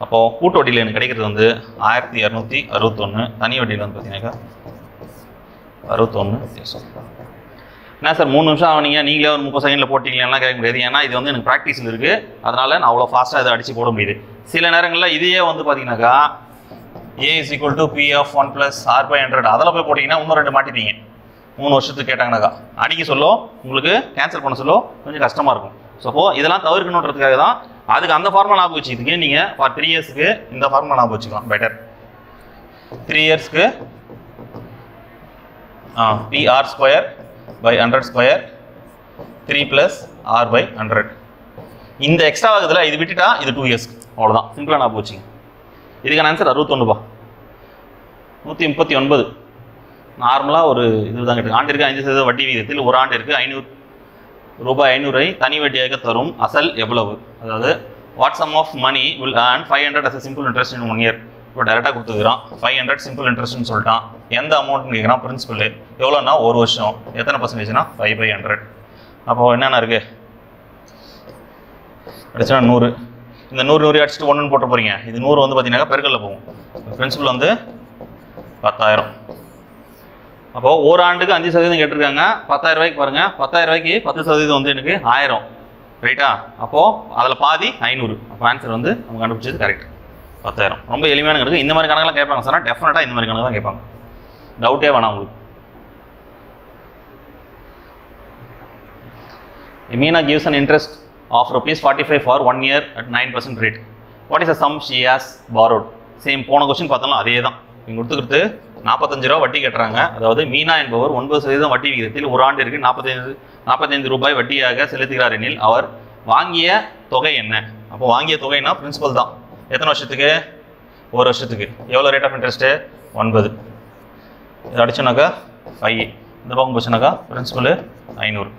Speaker 1: அப்போது கூட்டு வட்டியில் எனக்கு கிடைக்கிறது வந்து 1261. தனி வட்டியில் வந்து பார்த்தீங்கன்னாக்கா 61 வித்தியாசம். என்ன சார் 3 நிமிஷம் ஆனீங்க, நீங்களே ஒரு 30 செகண்டில் போட்டிங்களா கேட்க முடியாது. ஏன்னா இது வந்து எனக்கு ப்ராக்டிஸில் இருக்குது. அதனால் நான் அவ்வளோ ஃபாஸ்ட்டாக இதை அடித்து போட முடியுது. சில நேரங்களில் இதையே வந்து பார்த்தீங்கன்னாக்கா A = P of 1 + R/100 அதில் போய் போட்டிங்கன்னா இன்னும் 2 மாட்டிப்பீங்க. 3 வருஷத்துக்கு கேட்டாங்கனாக்கா அடிக்க சொல்ல உங்களுக்கு கேன்சல் பண்ண சொல்ல கொஞ்சம் கஷ்டமாக இருக்கும். ஸோ அப்போது இதெல்லாம் தவிர்க்கணுன்றதுக்காக தான் அதுக்கு அந்த ஃபார்முலா ஞாபகம் வச்சுக்கிதுக்கு நீங்கள் ஃபார் 3 இயர்ஸ்க்கு இந்த ஃபார்முலா ஞாபகம் வச்சுக்கலாம் பெட்டர். 3 இயர்ஸ்க்கு PR square by 100 square 3 + R/100. இந்த எக்ஸ்ட்ரா ஆகுதுல இது விட்டுட்டா இது 2 இயர்ஸ்க்கு அவ்வளோதான். சிம்பிளாக ஞாபகம் வச்சுங்க. இதுக்கான ஆன்சர் 61 139. நார்மலாக ஒரு இது தான் கேட்டு ஆண்டிற்கு 5% வட்டி விகிதத்தில் ஒரு ஆண்டிற்கு ரூபாய் 500 தனி வட்டியாக தரும் அசல் எவ்வளவு? அதாவது what sum of money will earn 500 as a simple interest in 1 year. இப்போ டேரெக்டாக கொடுத்துக்கிறான் 500 சிம்பிள் இன்ட்ரெஸ்ட்னு சொல்லிட்டான். எந்த அமௌண்ட்னு கேட்குறான்? பிரின்சிபல் எவ்வளோன்னா 1 வருஷம். எத்தனை பர்சன்டேஜ்னா 5/100. அப்போது என்னென்ன இருக்குது? அடிச்சுனா 100. இந்த 100 அடிச்சுட்டு 1 போட்டு போகிறீங்க. இது 100 வந்து பார்த்தீங்கன்னா பெருக்கல்ல போகும். பிரின்சிபல் வந்து 10000. அப்போது ஒரு ஆண்டுக்கு 5% கேட்டிருக்காங்க. 10000 ரூபாய்க்கு பாருங்கள். 10000 ரூபாய்க்கு 10% வந்து எனக்கு 1000 ரைட்டா. அப்போது அதில் பாதி 500. அப்போ ஆன்சர் வந்து நம்ம கண்டுபிடிச்சது கரெக்ட் 10000. ரொம்ப எளிமையான கணக்கு. இந்த மாதிரி கணக்கெல்லாம் கேட்பாங்க சார். டெஃபினட்டாக இந்த மாதிரி கணக்கு தான் கேட்பாங்க. டவுட்டே வேணாம் உங்களுக்கு. Meena gives an interest of ₹45 for 1 year at 9% rate. What is the sum she has borrowed? Same போன கொஸ்டின் பார்த்தாலும் அதே தான். இங்கே கொடுத்துக்கிறது 45 ரூபா வட்டி கட்டுறாங்க. அதாவது மீனா என்பவர் 9% வட்டி விகிதத்தில் ஒரு ஆண்டிற்கு 45 ரூபாய் வட்டியாக செலுத்துகிறார் எனில் அவர் வாங்கிய தொகை என்ன? அப்போ வாங்கிய தொகைனா பிரின்சிபல் தான். எத்தனை வருஷத்துக்கு? 1 வருஷத்துக்கு. எவ்வளோ ரேட் ஆஃப் இன்ட்ரெஸ்ட்டு? 9. இது அடிச்சோன்னாக்கா 5. இந்த பக்கம் போச்சுனாக்கா பிரின்சிபல் 500.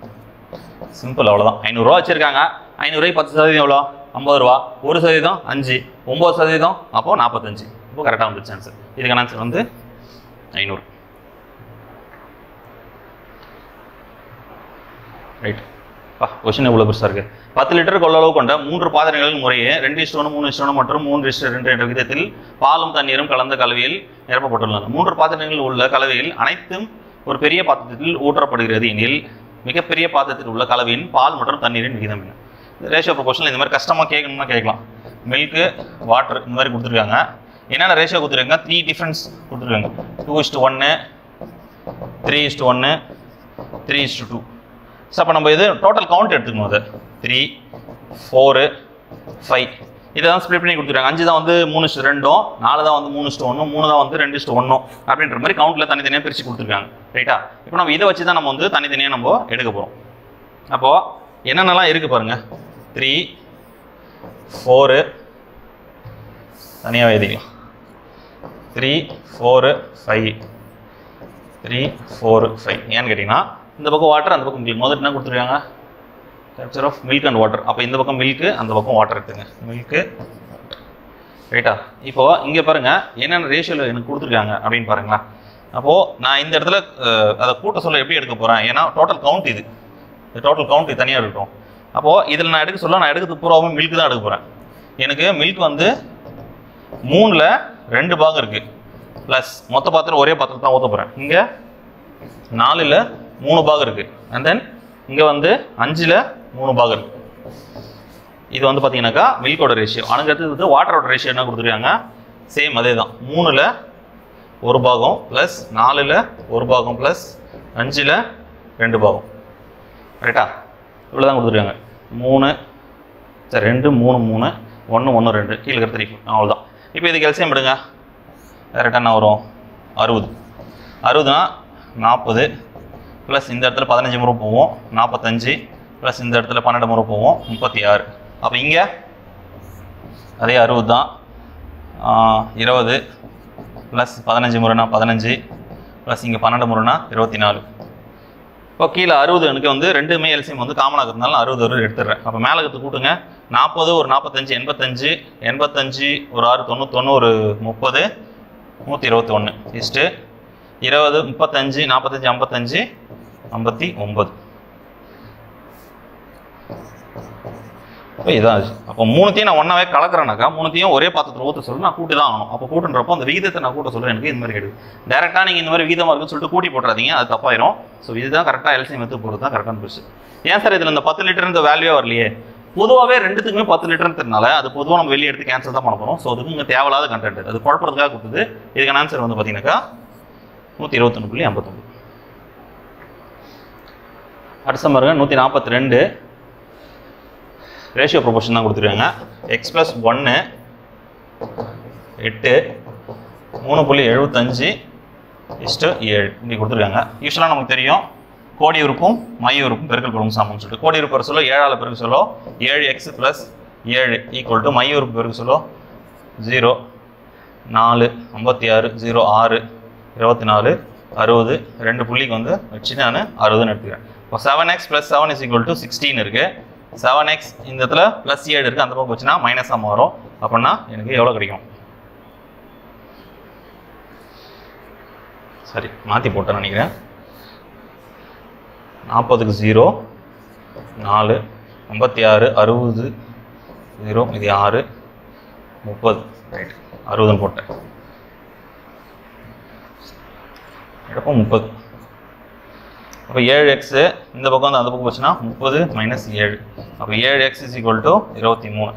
Speaker 1: சிம்பிள் அவ்வளோதான். 500 ரூபா வச்சுருக்காங்க. 500 10% எவ்வளோ 50 ரூபா, 1% 5, 9% அப்போ 45. இப்போ கரெக்டாக வந்துச்சு ஆன்சர். இதுக்கான ஆன்சர் வந்து 500. ரைட். கொஸ்டின் எவ்வளோ பெருசாக இருக்குது. 10 லிட்டர் கொள்ளளவு கொண்ட 3 பாத்திரங்களில் முறையே 2:1, 3:1 மற்றும் 3:2 என்ற விகிதத்தில் பாலும் தண்ணீரும் கலந்த கலவையில் நிரப்பப்பட்டுள்ளன. 3 பாத்திரங்களில் உள்ள கலவையில் அனைத்தும் ஒரு பெரிய பாத்திரத்தில் ஊற்றப்படுகிறது எனில் மிகப்பெரிய பாத்திரத்தில் உள்ள கலவையின் பால் மற்றும் தண்ணீரின் விகிதம் என்ன? ரேஷியோ ப்ரொபோஷனில் இந்த மாதிரி கஷ்டமாக கேட்கணும்னா கேட்கலாம். மில்க்கு, வாட்டர் இந்த மாதிரி கொடுத்துருக்காங்க. என்னென்ன ரேஷியோ கொடுத்துருக்காங்க? 3 டிஃப்ரென்ஸ் கொடுத்துருக்காங்க. 2:1, 3:1, 3:2. ஸோ அப்போ நம்ம இது டோட்டல் கவுண்ட் எடுத்துக்கணும். அது 3, 4, 5 இதை தான் ஸ்ப்ளிட் பண்ணி கொடுத்துருக்காங்க. 5 தான் வந்து 3:2, 4 தான் வந்து 3:1, 3 தான் வந்து 2:1 அப்படின்ற மாதிரி கவுண்ட்டில் தனித்தனியாக பிரித்து கொடுத்துருக்காங்க. ரைட்டா? இப்போ நம்ம இதை வச்சு தான் நம்ம வந்து தனித்தனியாக நம்ம எடுக்க போகிறோம். அப்போது என்னென்னலாம் இருக்குது பாருங்கள். 3, 4 தனியாக எழுதிக்கலாம். 3, 4, 5, 3, 4, 5 ஏன்னு கேட்டிங்கன்னா இந்த பக்கம் வாட்டர், அந்த பக்கம் மில்க். முதல்ல என்ன கொடுத்துருக்காங்க? Capture of milk and water. அப்போ இந்த பக்கம் மில்க்கு, அந்த பக்கம் வாட்டர் எடுத்துங்க. மில்க்கு. ரைட்டா? இப்போது இங்கே பாருங்கள் என்னென்ன ரேஷியோவில் எனக்கு கொடுத்துருக்காங்க அப்படின்னு பாருங்களா. அப்போது நான் இந்த இடத்துல அதை கூட்ட சொல்ல எப்படி எடுக்க போகிறேன்? ஏன்னா டோட்டல் கவுண்ட் இது. டோட்டல் கவுண்ட் இது தனியாக இருக்கட்டும். அப்போது இதில் நான் எடுக்க சொல்ல நான் எடுக்கிறது பூராவும் மில்க் தான் எடுக்க போகிறேன். எனக்கு மில்க் வந்து 3ல் 2 பாகம் இருக்குது. ப்ளஸ் மொத்த பாத்திரம் ஒரே பாத்திரம் தான் ஊற்ற போகிறேன். இங்கே 4ல் 3 பாகம் இருக்குது. அண்ட் தென் இங்கே வந்து 5ல் 3 பாகம் இருக்குது. இது வந்து பார்த்தீங்கன்னாக்கா மில்கோட ரேஷியோ. அதுக்கடுத்து வந்து வாட்டரோட ரேஷியோ என்ன கொடுத்துருக்காங்க? சேம் அதே தான். 3ல் 1 பாகம் ப்ளஸ் 4ல் 1 பாகம் ப்ளஸ் 5ல் 2 பாகம். ரைட்டா? இவ்வளோ தான் கொடுத்துருக்காங்க. 3 சரி 2 3 3 1 1 2 கீழே இருக்கிற 3 அவ்வளோதான். இப்போ இதுக்கு எல்சியம் எடுங்க. கரெக்டாக என்ன வரும்? 60. 60னா 40 ப்ளஸ் இந்த இடத்துல 15 முறை போவோம் 45 ப்ளஸ் இந்த இடத்துல 12 முறை போவோம் 36. அப்போ இங்கே அதே 60 தான். 20 ப்ளஸ் 15 முறைனா 15 ப்ளஸ் இங்கே 12 முறைனா 24. இப்போ கீழே 60 எனக்கு வந்து ரெண்டுமே எல்சியம் வந்து காமனாக இருக்கிறதுனால 60 வரை எடுத்துடுறேன். அப்போ மேலே எடுத்து கூட்டுங்க. 40 ஒரு 45 85 85 ஒரு 6 90 ஒரு 30 121 இஸ்ட்டு 20 35 45 55 59. இப்போ இதான். அப்போ 3த்தையும் நான் ஒன்றாவே கலக்கிறேன்னாக்கா 3த்தையும் ஒரே பாத்திரத்தில் ஊற்ற சொல்லி நான் கூட்டி தான் ஆகணும். அப்போ கூட்டுன்றப்போ அந்த விகிதத்தை நான் கூட்ட சொல்ல எனக்கு இந்த மாதிரி கிடையாது. டேரெக்டாக நீங்கள் இந்த மாதிரி விகிதமாக இருக்குன்னு சொல்லிட்டு கூட்டி போட்டுறாதீங்க, அது தப்பாயிரும். ஸோ இதுதான் கரெக்டாக எல்சிஎம் எடுத்து போகிறது தான் கரெக்டான பிரிச்சு. ஏன் சார் இதில் இந்த 10 லிட்டர் இந்த வேல்யூவே வரலையே? பொதுவாகவே ரெண்டுத்துக்குமே 10 லிட்டர்னு தெரினால அது பொதுவாக நம்ம வெளியே எடுத்து கேன்சல் தான் பண்ண போகிறோம். ஸோ அதுக்கு இங்கே தேவையில்லாத கண்டென்ட் அது குழப்பறதுக்காக கொடுத்தது. இதுக்கான ஆன்சர் வந்து பார்த்தீங்கன்னாக்கா 121.59. அடுத்த பாருங்க 142 ரேஷியோ ப்ரொபோர்ஷன் தான் கொடுத்துருக்காங்க. எக்ஸ் ப்ளஸ் 1 8 3.75 7 இப்படி கொடுத்துருக்காங்க. யூஸ்வலாக நமக்கு தெரியும் கோடி உறுப்பும் மைய உறுப்பும் பெருக்கல் பெருக்கும் சமம்னு சொல்லிட்டு. கோடி உறுப்பு சொல்ல 7ஆல் பெருக்கு சொல்லும் 7x + 7 ஈக்குவல் டு மைய உறுப்பு பெருக்கு சொல்லும் 0 4 56 0 6 24 60 2 புள்ளிக்கு வந்து வச்சு நான் 60ன்னு எடுத்துக்கிறேன். இப்போ 7x + 7 = 16 இருக்குது. 7x இந்த இடத்துல +7 இருக்குது, அந்த பக்கம் வச்சுன்னா மைனஸாக மாறும். அப்படின்னா எனக்கு எவ்வளோ கிடைக்கும்? சரி மாற்றி போட்டேன் நினைக்கிறேன். 40க்கு 0 4 56 60 0 இது 6 30 ரைட் 60ன்னு போட்டேன். எடுப்போம் 30. அப்போ 7x இந்த பக்கம் வந்து அந்த பக்கம் வச்சுன்னா 30 - 7. அப்போ 7x = 23.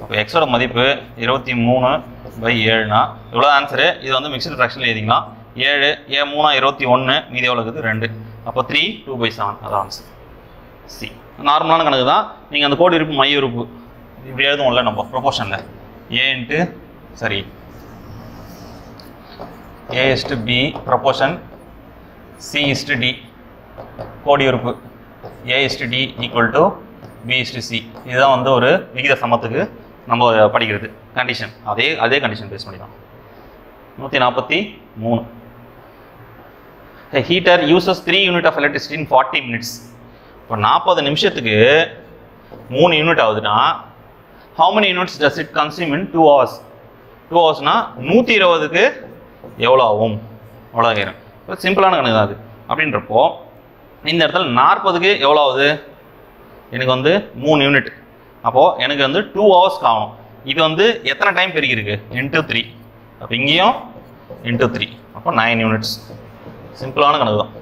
Speaker 1: அப்போ எக்ஸோட மதிப்பு 23/7னா இவ்வளோ ஆன்சரு. இது வந்து மிக்சட் ஃப்ராக்ஷனில் எழுதிக்கலாம். 7 ஏன் 3 21 மீதி எவ்வளோ இருக்குது 2. அப்போ 3 2/7 அதான் ஆன்சர். சி நார்மலான கணக்கு தான். நீங்கள் அந்த கோடி உறுப்பு மைய உறுப்பு இப்படி எழுதுவோம்ல நம்ம ப்ரொபோர்ஷனில் A/B ப்ரொபோர்ஷன் C/D கோடி உறுப்பு A/D = B/C. இதுதான் வந்து ஒரு விகித சமத்துக்கு நம்ம படிக்கிறது கண்டிஷன். அதே கண்டிஷன் பேஸ் பண்ணி தான். 143 A heater uses 3 units of electricity in 40 minutes. இப்போ 40 நிமிஷத்துக்கு 3 யூனிட் ஆகுதுன்னா how many units does it consume in 2 hours? 2 ஹவர்ஸ்னா 120க்கு எவ்வளோ ஆகும்? அவ்வளோ ஆகிரும். சிம்பிளான கணக்கு தான் அது. அப்படின்றப்போ இந்த இடத்துல 40க்கு எவ்வளோ ஆகுது? எனக்கு வந்து 3 யூனிட். அப்போது எனக்கு வந்து 2 ஹவர்ஸ்க்கு ஆகணும். இது வந்து எத்தனை டைம் பெருகிருக்கு? இன்ட்டு 3. அப்போ இங்கேயும் இன்ட்டு 3. அப்போ 9 யூனிட்ஸ். சிம்பிளான கணக்கு தான்.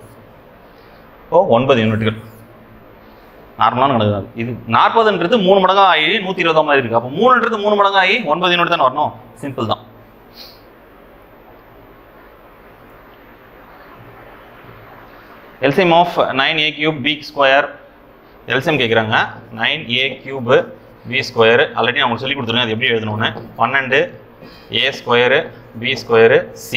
Speaker 1: இப்போது 9 யூனிட்டுகள். நார்மலான கணக்கு தான். இது 40ன்றது 3 மடங்காக ஆகி 120 மாதிரி இருக்குது. அப்போ 3ன்றது 3 மடங்காக ஆகி 9 யூனிட் தானே வரணும். சிம்பிள் தான். LCM of 9a cube b square. LCM கேட்குறாங்க. 9a cube b square already நான் உங்களுக்கு சொல்லி கொடுத்துருங்க அது எப்படி எழுதணும்னு. 12 a square b square c.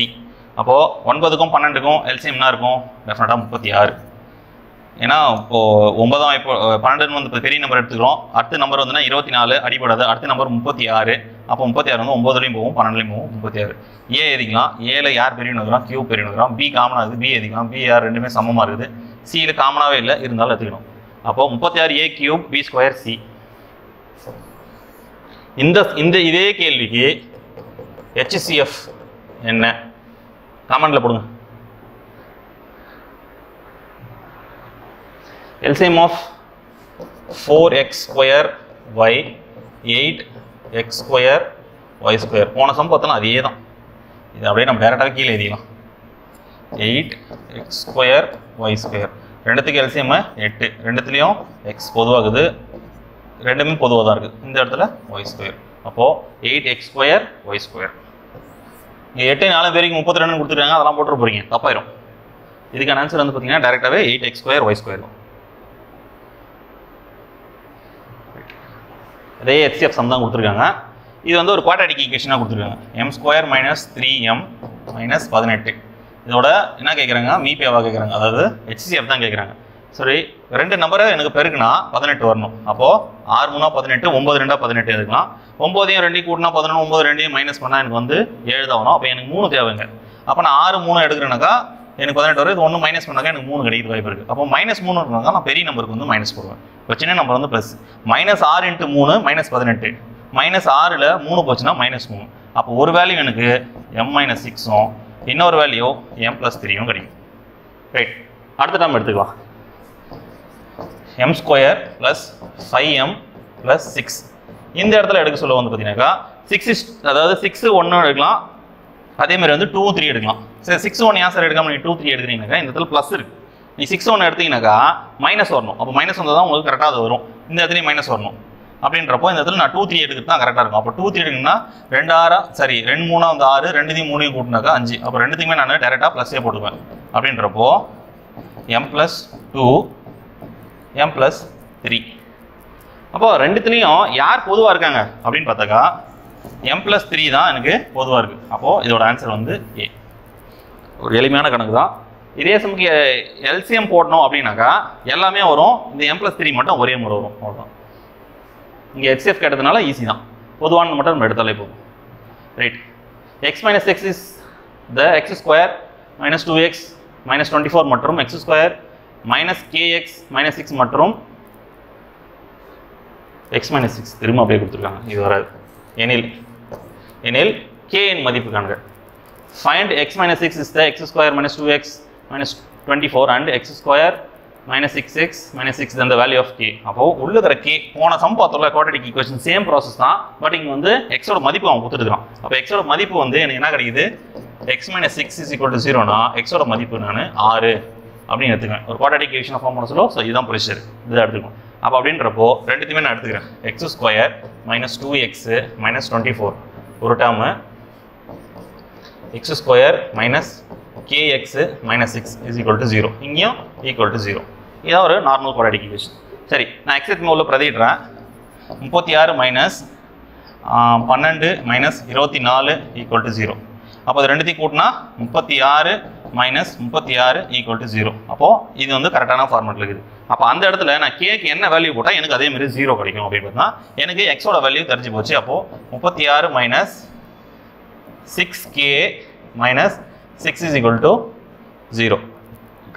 Speaker 1: அப்போது 9க்கும் 12க்கும் LCM என்ன இருக்கும்? டெஃபினட்டாக 36. ஏன்னா இப்போது 9ஆம் இப்போ 12 வந்து இப்போ பெரிய நம்பர் எடுத்துக்கிறோம். அடுத்த நம்பர் வந்துன்னா 24 அடிப்படாது. அடுத்த நம்பர் 36. அப்போ 36 வந்து 9லையும் போகும் 12லையும் போகும் 36. ஏ எழுதிக்கலாம். ஏல யார் பெரியவனு இருக்கிறோம்? கியூ பெரியவனு இருக்கிறோம். பி காமனாக இருக்குது. பி எழுதிக்கலாம். பி யார் ரெண்டுமே சமமாக இருக்குது. சியில் காமனாகவே இல்லை இருந்தாலும் எடுத்துக்கணும். அப்போது 36 a cube b square c. இதே கேள்விக்கு HCF என்ன? கமெண்ட்ல போடுங்க. LCM of 4x square y 8x square y square. போன சம் பார்த்தோம்னா அதே தான். இது அப்படியே நம்ம டேரெக்டாக கீழே எழுதிக்கலாம். 8x square y square. ரெண்டுத்துக்கு LCM 8. ரெண்டுத்துலேயும் x பொதுவாகுது. ரெண்டுமே பொதுவாக தான் இருக்குது. இந்த இடத்துல y square. அப்போது 8x square y square. இங்கே 8 4 பேருக்கு 32 கொடுத்துருக்காங்க. அதெல்லாம் போட்டு போகிறீங்க தப்பாயிரும். இதுக்கான ஆன்சர் வந்து பார்த்தீங்கன்னா டேரெக்டாகவே 8x square y square தான். அதே HCF சம் தான் கொடுத்துருக்காங்க. இது வந்து ஒரு குவாட்ராட்டிக் ஈக்குவேஷனாக கொடுத்துருக்காங்க. m square minus 3m minus 18. இதோட என்ன கேட்குறாங்க? மீபியாவாக கேட்குறாங்க. அதாவது HCF தான் கேட்குறாங்க. சரி, ரெண்டு நம்பரை எனக்கு பெருக்குனா 18 வரணும். அப்போது 6 3 18 9 2 18 எடுக்கலாம். 9ஐயும் 2 கூட்டினா 11 9 2ஐயும் மைனஸ் பண்ணால் எனக்கு வந்து 7 தான் வரும். அப்போ எனக்கு 3 தேவைங்க. அப்போ நான் 6 3 எடுக்கிறேனாக்கா எனக்கு 18 வரும். இது 1 மைனஸ் பண்ணாக்கா எனக்கு 3 கிடைக்கிற வாய்ப்பு இருக்குது. அப்போ -3 இருந்தாக்கா நான் பெரிய நம்பருக்கு வந்து மைனஸ் போடுவேன். இப்போ சின்ன நம்பர் வந்து ப்ளஸ். -6 × 3 -18. -6ல் 3 போச்சுன்னா -3. அப்போ ஒரு வேல்யூ எனக்கு m-6ம் இன்னொரு வேல்யூ m+3யும் கிடைக்கும். ரைட், அடுத்த டைம் எடுத்துக்கலாம். m square plus 5m + 6. இந்த இடத்துல எடுக்க சொல்ல வந்து பார்த்தீங்கன்னாக்கா 6 அதாவது 6 1 எடுக்கலாம். அதேமாதிரி வந்து 2 3 எடுக்கலாம். சரி, 6 1 ஏன் சார் எடுக்காமல் நீங்கள் 2 3 எடுக்கிறீங்கனாக்கா இந்த இடத்துல ப்ளஸ் இருக்குது. நீ 6 1 எடுத்தீங்கன்னாக்கா மைனஸ் வரணும். அப்போ மைனஸ் வந்தால் தான் உங்களுக்கு கரெக்டாக அது வரும். இந்த இடத்துலையும் மைனஸ் வரணும். அப்படின்றப்போ இந்த இடத்துல நான் 2 3 எடுக்கிறது தான் கரெக்டாக இருக்கும். அப்போ 2 3 எடுக்கணும்னா 2 6 சரி 2 3 வந்து 6 2 3 கூட்டினாக்கா 5. அப்போ ரெண்டுத்துக்குமே நான் டேரெக்டாக ப்ளஸ்ஸே போட்டுவேன். அப்படின்றப்போ m+2 m+3. அப்போ ரெண்டுத்துலேயும் யார் பொதுவாக இருக்காங்க அப்படின்னு பார்த்தாக்கா m+3 தான் எனக்கு பொதுவாக இருக்குது. அப்போது இதோட ஆன்சர் வந்து A. ஒரு எளிமையான கணக்கு தான். இதே சமக்கு LCM போடணும் அப்படின்னாக்கா எல்லாமே வரும். இந்த m+3 மட்டும் ஒரே முறை வரும். அவ்வளோதான். இங்கே HCF கேட்டதுனால ஈஸி தான். பொதுவானது மட்டும் நம்ம எடுத்தாலே போதும். Right, x - x is the x square -2x -24 மற்றும் x ஸ்கொயர் -kx -6 மற்றும் x - 6 திரும்ப அப்படியே கொடுத்துருக்காங்க. இது வராது. எனில் k இன் மதிப்பு காண்க. Find x - 6 is the x square -2x -24 and x square -6x -6 then the value of k. அப்போ உள்ள இருக்கிற k போன சம் பார்த்தோம்ல குவாட்ராட்டிக் ஈக்குவேஷன் சேம் ப்ராசஸ் தான். பட் இங்கே வந்து x ஓட மதிப்பு அவன் கொடுத்துருக்கான். அப்போ x ஓட மதிப்பு வந்து எனக்கு என்ன கிடைக்குது? x - 6 = 0னா x ஓட மதிப்பு நான் 6 அப்படின்னு எடுத்துக்கிறேன். ஒரு குவாட்ராட்டிக் ஈக்குவேஷன் ஃபார்ம் பண்ண சொல்ல ஸோ இதுதான் ப்ரொசீஜர். இதை எடுத்துக்கணும். அப்போ அப்படின்றப்போ ரெண்டுத்தையுமே நான் எடுத்துக்கிறேன். x ஸ்கொயர் -2x -24 ஒரு டேர்மு, x ஸ்கொயர் -kx -6 = 0. இங்கேயும் =0. இதான் ஒரு நார்மல் குவாட்ராட்டிக் ஈக்குவேஷன். சரி, நான் எக்ஸாக்ட் உள்ள பிரதிடுறேன். 36 - 12 - 24 = 0. அப்போ அது ரெண்டுத்தையும் கூட்டினா 36 - 36 = 0. அப்போது இது வந்து கரெக்டான ஃபார்மெட்டில் இருக்குது. அப்போ அந்த இடத்துல நான் கேக்கு என்ன வேல்யூ போட்டால் எனக்கு அதேமாதிரி 0 கிடைக்கும் அப்படின்னு பார்த்தா எனக்கு எக்ஸோட வேல்யூ தெரிஞ்சு போச்சு. அப்போது 36 - 6k - 6 = 0.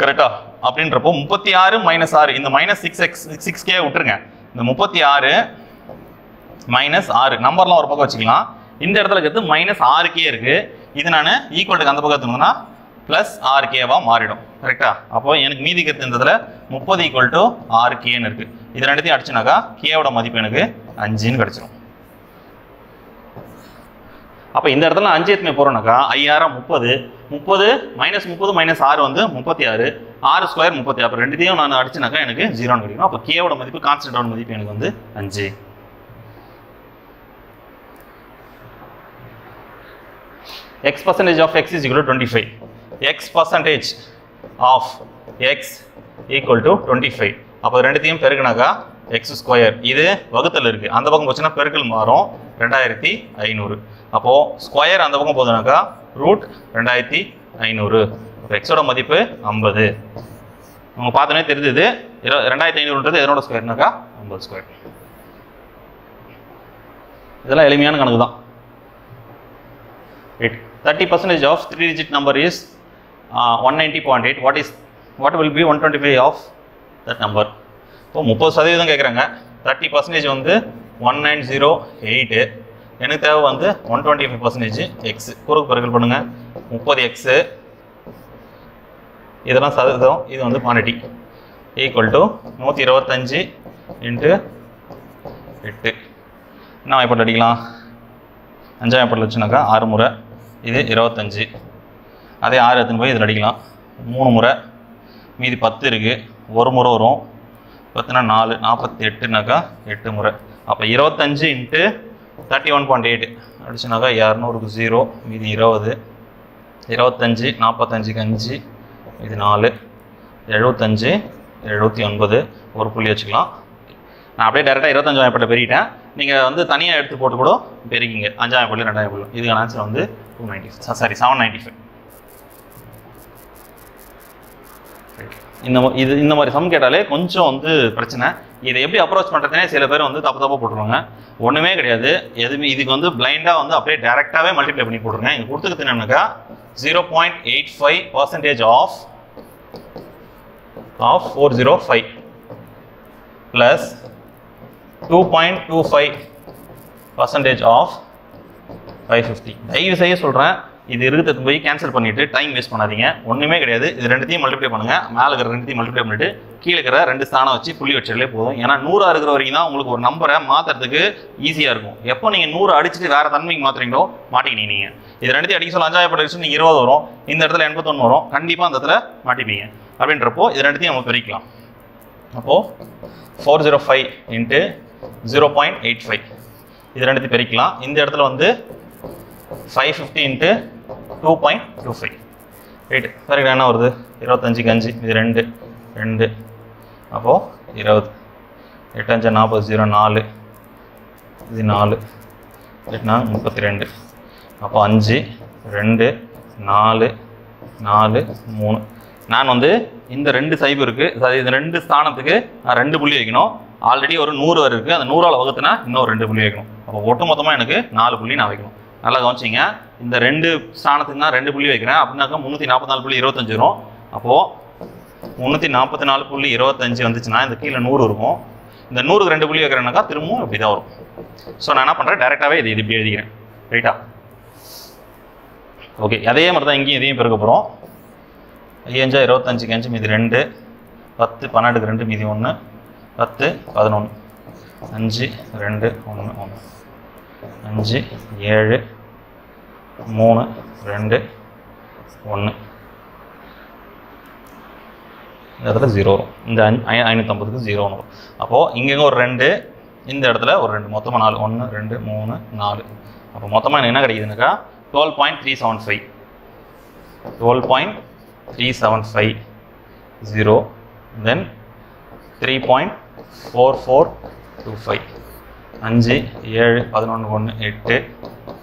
Speaker 1: கரெக்டா? அப்படின்றப்போ 36 - 6 இந்த -6k விட்டுருங்க. இந்த 36 மைனஸ் 6 நம்பர்லாம் ஒரு பக்கம் வச்சுக்கலாம். இந்த இடத்துல இருக்கிறது மைனஸ் 6k இருக்குது. இது நான் ஈக்குவலுக்கு அந்த பக்கம் எடுத்துனா ப்ளஸ் 6kவா மாறிடும். கரெக்டா? அப்போ எனக்கு மீதி இருக்கிறது இந்த இடத்துல 30 = 6kன்னு இருக்குது. இது ரெண்டுத்தையும் அடிச்சுனாக்கா கேவோட மதிப்பு எனக்கு 5ன்னு கிடச்சிரும். அப்போ இந்த இடத்துல 5 எத்தனை போகிறோம்னாக்கா 5 30 30 -30 -6 வந்து 36 6 ஸ்கொயர் 36. அப்போ ரெண்டுத்தையும் நான் அடிச்சுனாக்கா எனக்கு 0ன்னு கிடைக்கும். அப்போ கேவோட மதிப்பு கான்ஸ்டன்டோட மதிப்பு எனக்கு வந்து 5. x percentage of x is equal to 25. x percentage of x equal to 25. அப்போ ரெண்டுத்தையும் பெருக்கினாக்கா x ஸ்கொயர். இது வகுத்தல் இருக்கு, அந்த பக்கம் போச்சுன்னா பெருக்கல் மாறும் 2500. அப்போ ஸ்கொயர் அந்த பக்கம் போதுனாக்கா ரூட் 2500. எக்ஸோட மதிப்பு 50. உங்களுக்கு பார்த்தோன்னே தெரிஞ்சது 2500ன்றது எதனோட ஸ்கொயர்னாக்கா 50 ஸ்கொயர். இதெல்லாம் எளிமையான கணக்கு தான். 30% of 3-digit number is 190.8. What will be 125 of that number? இப்போ 30% கேட்குறாங்க. 30% வந்து 1908. எனக்கு தேவை வந்து 125% எக்ஸ். குறுக்கு பெருக்கல் பண்ணுங்க. 30x இதெல்லாம் சதவீதம், இது வந்து குவான்டிட்டி ஈக்குவல் டு 125 × 8. என்ன வாய்ப்பாடு அடிக்கலாம்? 5ஆம் வாய்ப்பாட்டில் வச்சுனாக்கா 6 முறை, இது 25. அதே 6 எடுத்துன்னு போய் இதில் அடிக்கலாம். 3 முறை, மீதி 10 இருக்குது. ஒரு முறை வரும். 10னா 4 48னாக்கா 8 முறை. அப்போ 25 × 31.8 அடிச்சுனாக்கா 200க்கு 0, மீதி 20. 25 45க்கு 5, இது 4. 75 79 ஒரு புள்ளி வச்சுக்கலாம். நான் அப்படியே டேரெக்டாக 25ஆம் வாய்ப்பாட்டை பெருகிட்டேன். நீங்கள் வந்து தனியாக எடுத்து போட்டு கூட பெருக்கிங்க. 5ஆம் வாய்ப்பாடு 2ஆம் வாய்ப்பாடு. இதுக்கான ஆன்சர் வந்து 795. இந்த மாதிரி சம் கேட்டாலே கொஞ்சம் வந்து பிரச்சனை. இதை எப்படி அப்ரோச் பண்ணுறதுனே சில பேர் வந்து தப்பாக போட்டுருவாங்க. ஒன்றுமே கிடையாது. எதுவுமே இதுக்கு வந்து பிளைண்டாக வந்து அப்படியே டேரெக்டாகவே மல்டிப்ளை பண்ணி போட்டுருங்க. இங்கே கொடுத்துக்கிறது என்னன்னாக்கா 0.85% of 405 plus 2.25% of 550. தயவு செய்ய சொல்கிறேன், இது இருக்கிறது போய் கேன்சல் பண்ணிவிட்டு டைம் வேஸ்ட் பண்ணாதீங்க. ஒன்றுமே கிடையாது. இது ரெண்டுத்தையும் மல்டிப்ளை பண்ணுங்கள். மேலே இருக்கிற ரெண்டுத்தையும் மல்டிப்ளை பண்ணிவிட்டு கீழே இருக்கிற 2 ஸ்தானம் வச்சு புள்ளி வச்சாலே போதும். ஏன்னா 100 இருக்கிற வரைக்கும் தான் உங்களுக்கு ஒரு நம்பரை மாற்றுறதுக்கு ஈஸியாக இருக்கும். எப்போ நீங்கள் 100 அடிச்சுட்டு வேறு தன்மைக்கு மாற்றுறீங்களோ மாட்டிக்கினீங்க. நீங்கள் இது ரெண்டுத்தையும் அடிக்க சொல்ல 5ஆம் வாய்ப்பாடு அடிச்சு நீங்கள் 20 வரும். இந்த இடத்துல 81 வரும். கண்டிப்பாக அந்த இடத்துல மாட்டிப்பீங்க. அப்படின்றப்போ இது ரெண்டுத்தையும் நம்ம பிரிக்கலாம். அப்போது 405 × 0.85 இது ரெண்டுத்தையும் பிரிக்கலாம். இந்த இடத்துல வந்து 550 × 2.25. ரைட், கரெக்டாக என்ன வருது? 25க்கு 5, இது 2 2. அப்போது 20. 8 5 40 0 4, இது 4. 8 32. அப்போ 5 2 4 4 3. நான் வந்து இந்த 2 சைபர் இருக்குது, இந்த 2 ஸ்தானத்துக்கு நான் 2 புள்ளி வைக்கணும். ஆல்ரெடி ஒரு 100 இருக்குது. அந்த 100ஆல் வகுத்துனா இன்னும் 2 புள்ளி வைக்கணும். அப்போ ஒட்டு மொத்தமாக எனக்கு 4 புள்ளி நான் வைக்கணும். நல்லா கவனிச்சிங்க. இந்த 2 ஸ்தானத்துக்கு நான் 2 புள்ளி வைக்கிறேன். அப்படின்னாக்கா 344.25 வரும். அப்போது 344.25 வந்துச்சுன்னா இந்த கீழே 100 இருக்கும். இந்த 100க்கு 2 புள்ளி வைக்கிறேன்னாக்கா திரும்பவும் இப்படி தான் வரும். ஸோ நான் என்ன பண்ணுறேன், டேரெக்டாகவே இது இப்படி எழுதிக்கிறேன். ரைட்டா? ஓகே, அதே மாதிரி தான் இங்கேயும் இதையும் பெருக்க போகிறோம். 5 25க்கு 5, மீதி 2. 10 12க்கு 2, மீதி 1. 10 11. 5 2 1 1. 5 7 3 2 1. இந்த இடத்துல 0 வரும். இந்த 550க்கு 0 வரும். அப்போது இங்கே ஒரு 2, இந்த இடத்துல ஒரு 2, மொத்தமாக 4. 1 2 3 4. அப்போ மொத்தமாக எனக்கு என்ன கிடைக்குதுனாக்கா 12.375. 12.375 தென் 3.4425. 5 7 11 1 8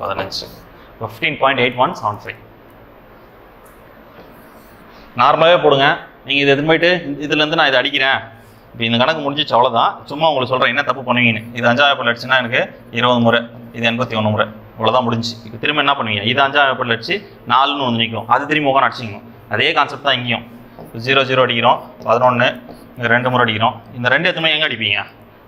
Speaker 1: 15. 15.8175. நார்மலாகவே போடுங்க. நீங்கள் இது எடுத்து போயிட்டு இதுலேருந்து நான் இதை அடிக்கிறேன். இப்போ இந்த கணக்கு முடிஞ்சிச்சு, அவ்வளோதான். சும்மா உங்களுக்கு சொல்கிறேன் என்ன தப்பு பண்ணுவீங்கன்னு. இது 5ஆம் வாய்ப்பாட்டில் அடிச்சுன்னா எனக்கு 20 முறை, இது 81 முறை. இவ்வளோதான் முடிஞ்சு. இப்போ திரும்ப என்ன பண்ணுவீங்க, இது 5ஆம் வாய்ப்பாட்டில் அடிச்சு 4ன்னு வந்து நிற்கும். அது திரும்பி உட்காந்து அடிச்சிக்கணும். அதே கான்செப்ட் தான் இங்கேயும். 0 0 அடிக்கிறோம். 11 இங்கே 2 முறை அடிக்கிறோம். இந்த 2 எத்தனை எங்கே அடிப்பீங்க?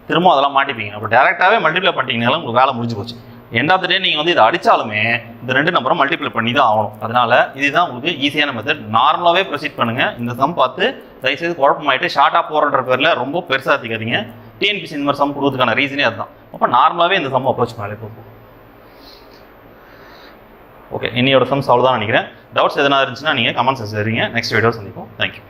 Speaker 1: திரும்ப அதெல்லாம் மாட்டிப்பீங்க. அப்போ டேரெக்டாகவே மல்டிப்ளை பண்ணிட்டீங்கனாலும் உங்களுக்கு வேலை முடிஞ்சு போச்சு. எண்ட் ஆஃப் த டே நீங்கள் வந்து இதை அடித்தாலுமே இந்த 2 நம்பரும் மல்டிப்ளை பண்ணி தான் ஆகணும். அதனால் இதுதான் உங்களுக்கு ஈஸியான மெத்தட். நார்மலாகவே ப்ரொசீட் பண்ணுங்கள். இந்த சம் பார்த்து தயவுசெய்து குழப்பமாயிட்டு ஷார்ட்டாக போகிறன்ற பேரில் ரொம்ப பெருசாக திக்காதீங்க. டிஎன்பிசி இந்த மாதிரி சம் கொடுக்கறதுக்கான ரீசனே அதுதான். அப்போ நார்மலாகவே இந்த சம் அப்ரோச் பண்ணாலே போகும். ஓகே, இன்னையோட சம்ஸ் அவ்வளோதான் நினைக்கிறேன். டவுட்ஸ் எதனா இருந்துச்சுன்னா நீங்கள் கமெண்ட்ஸ் சரிங்க. நெக்ஸ்ட் வீடியோ சந்திப்போம். தேங்க்யூ.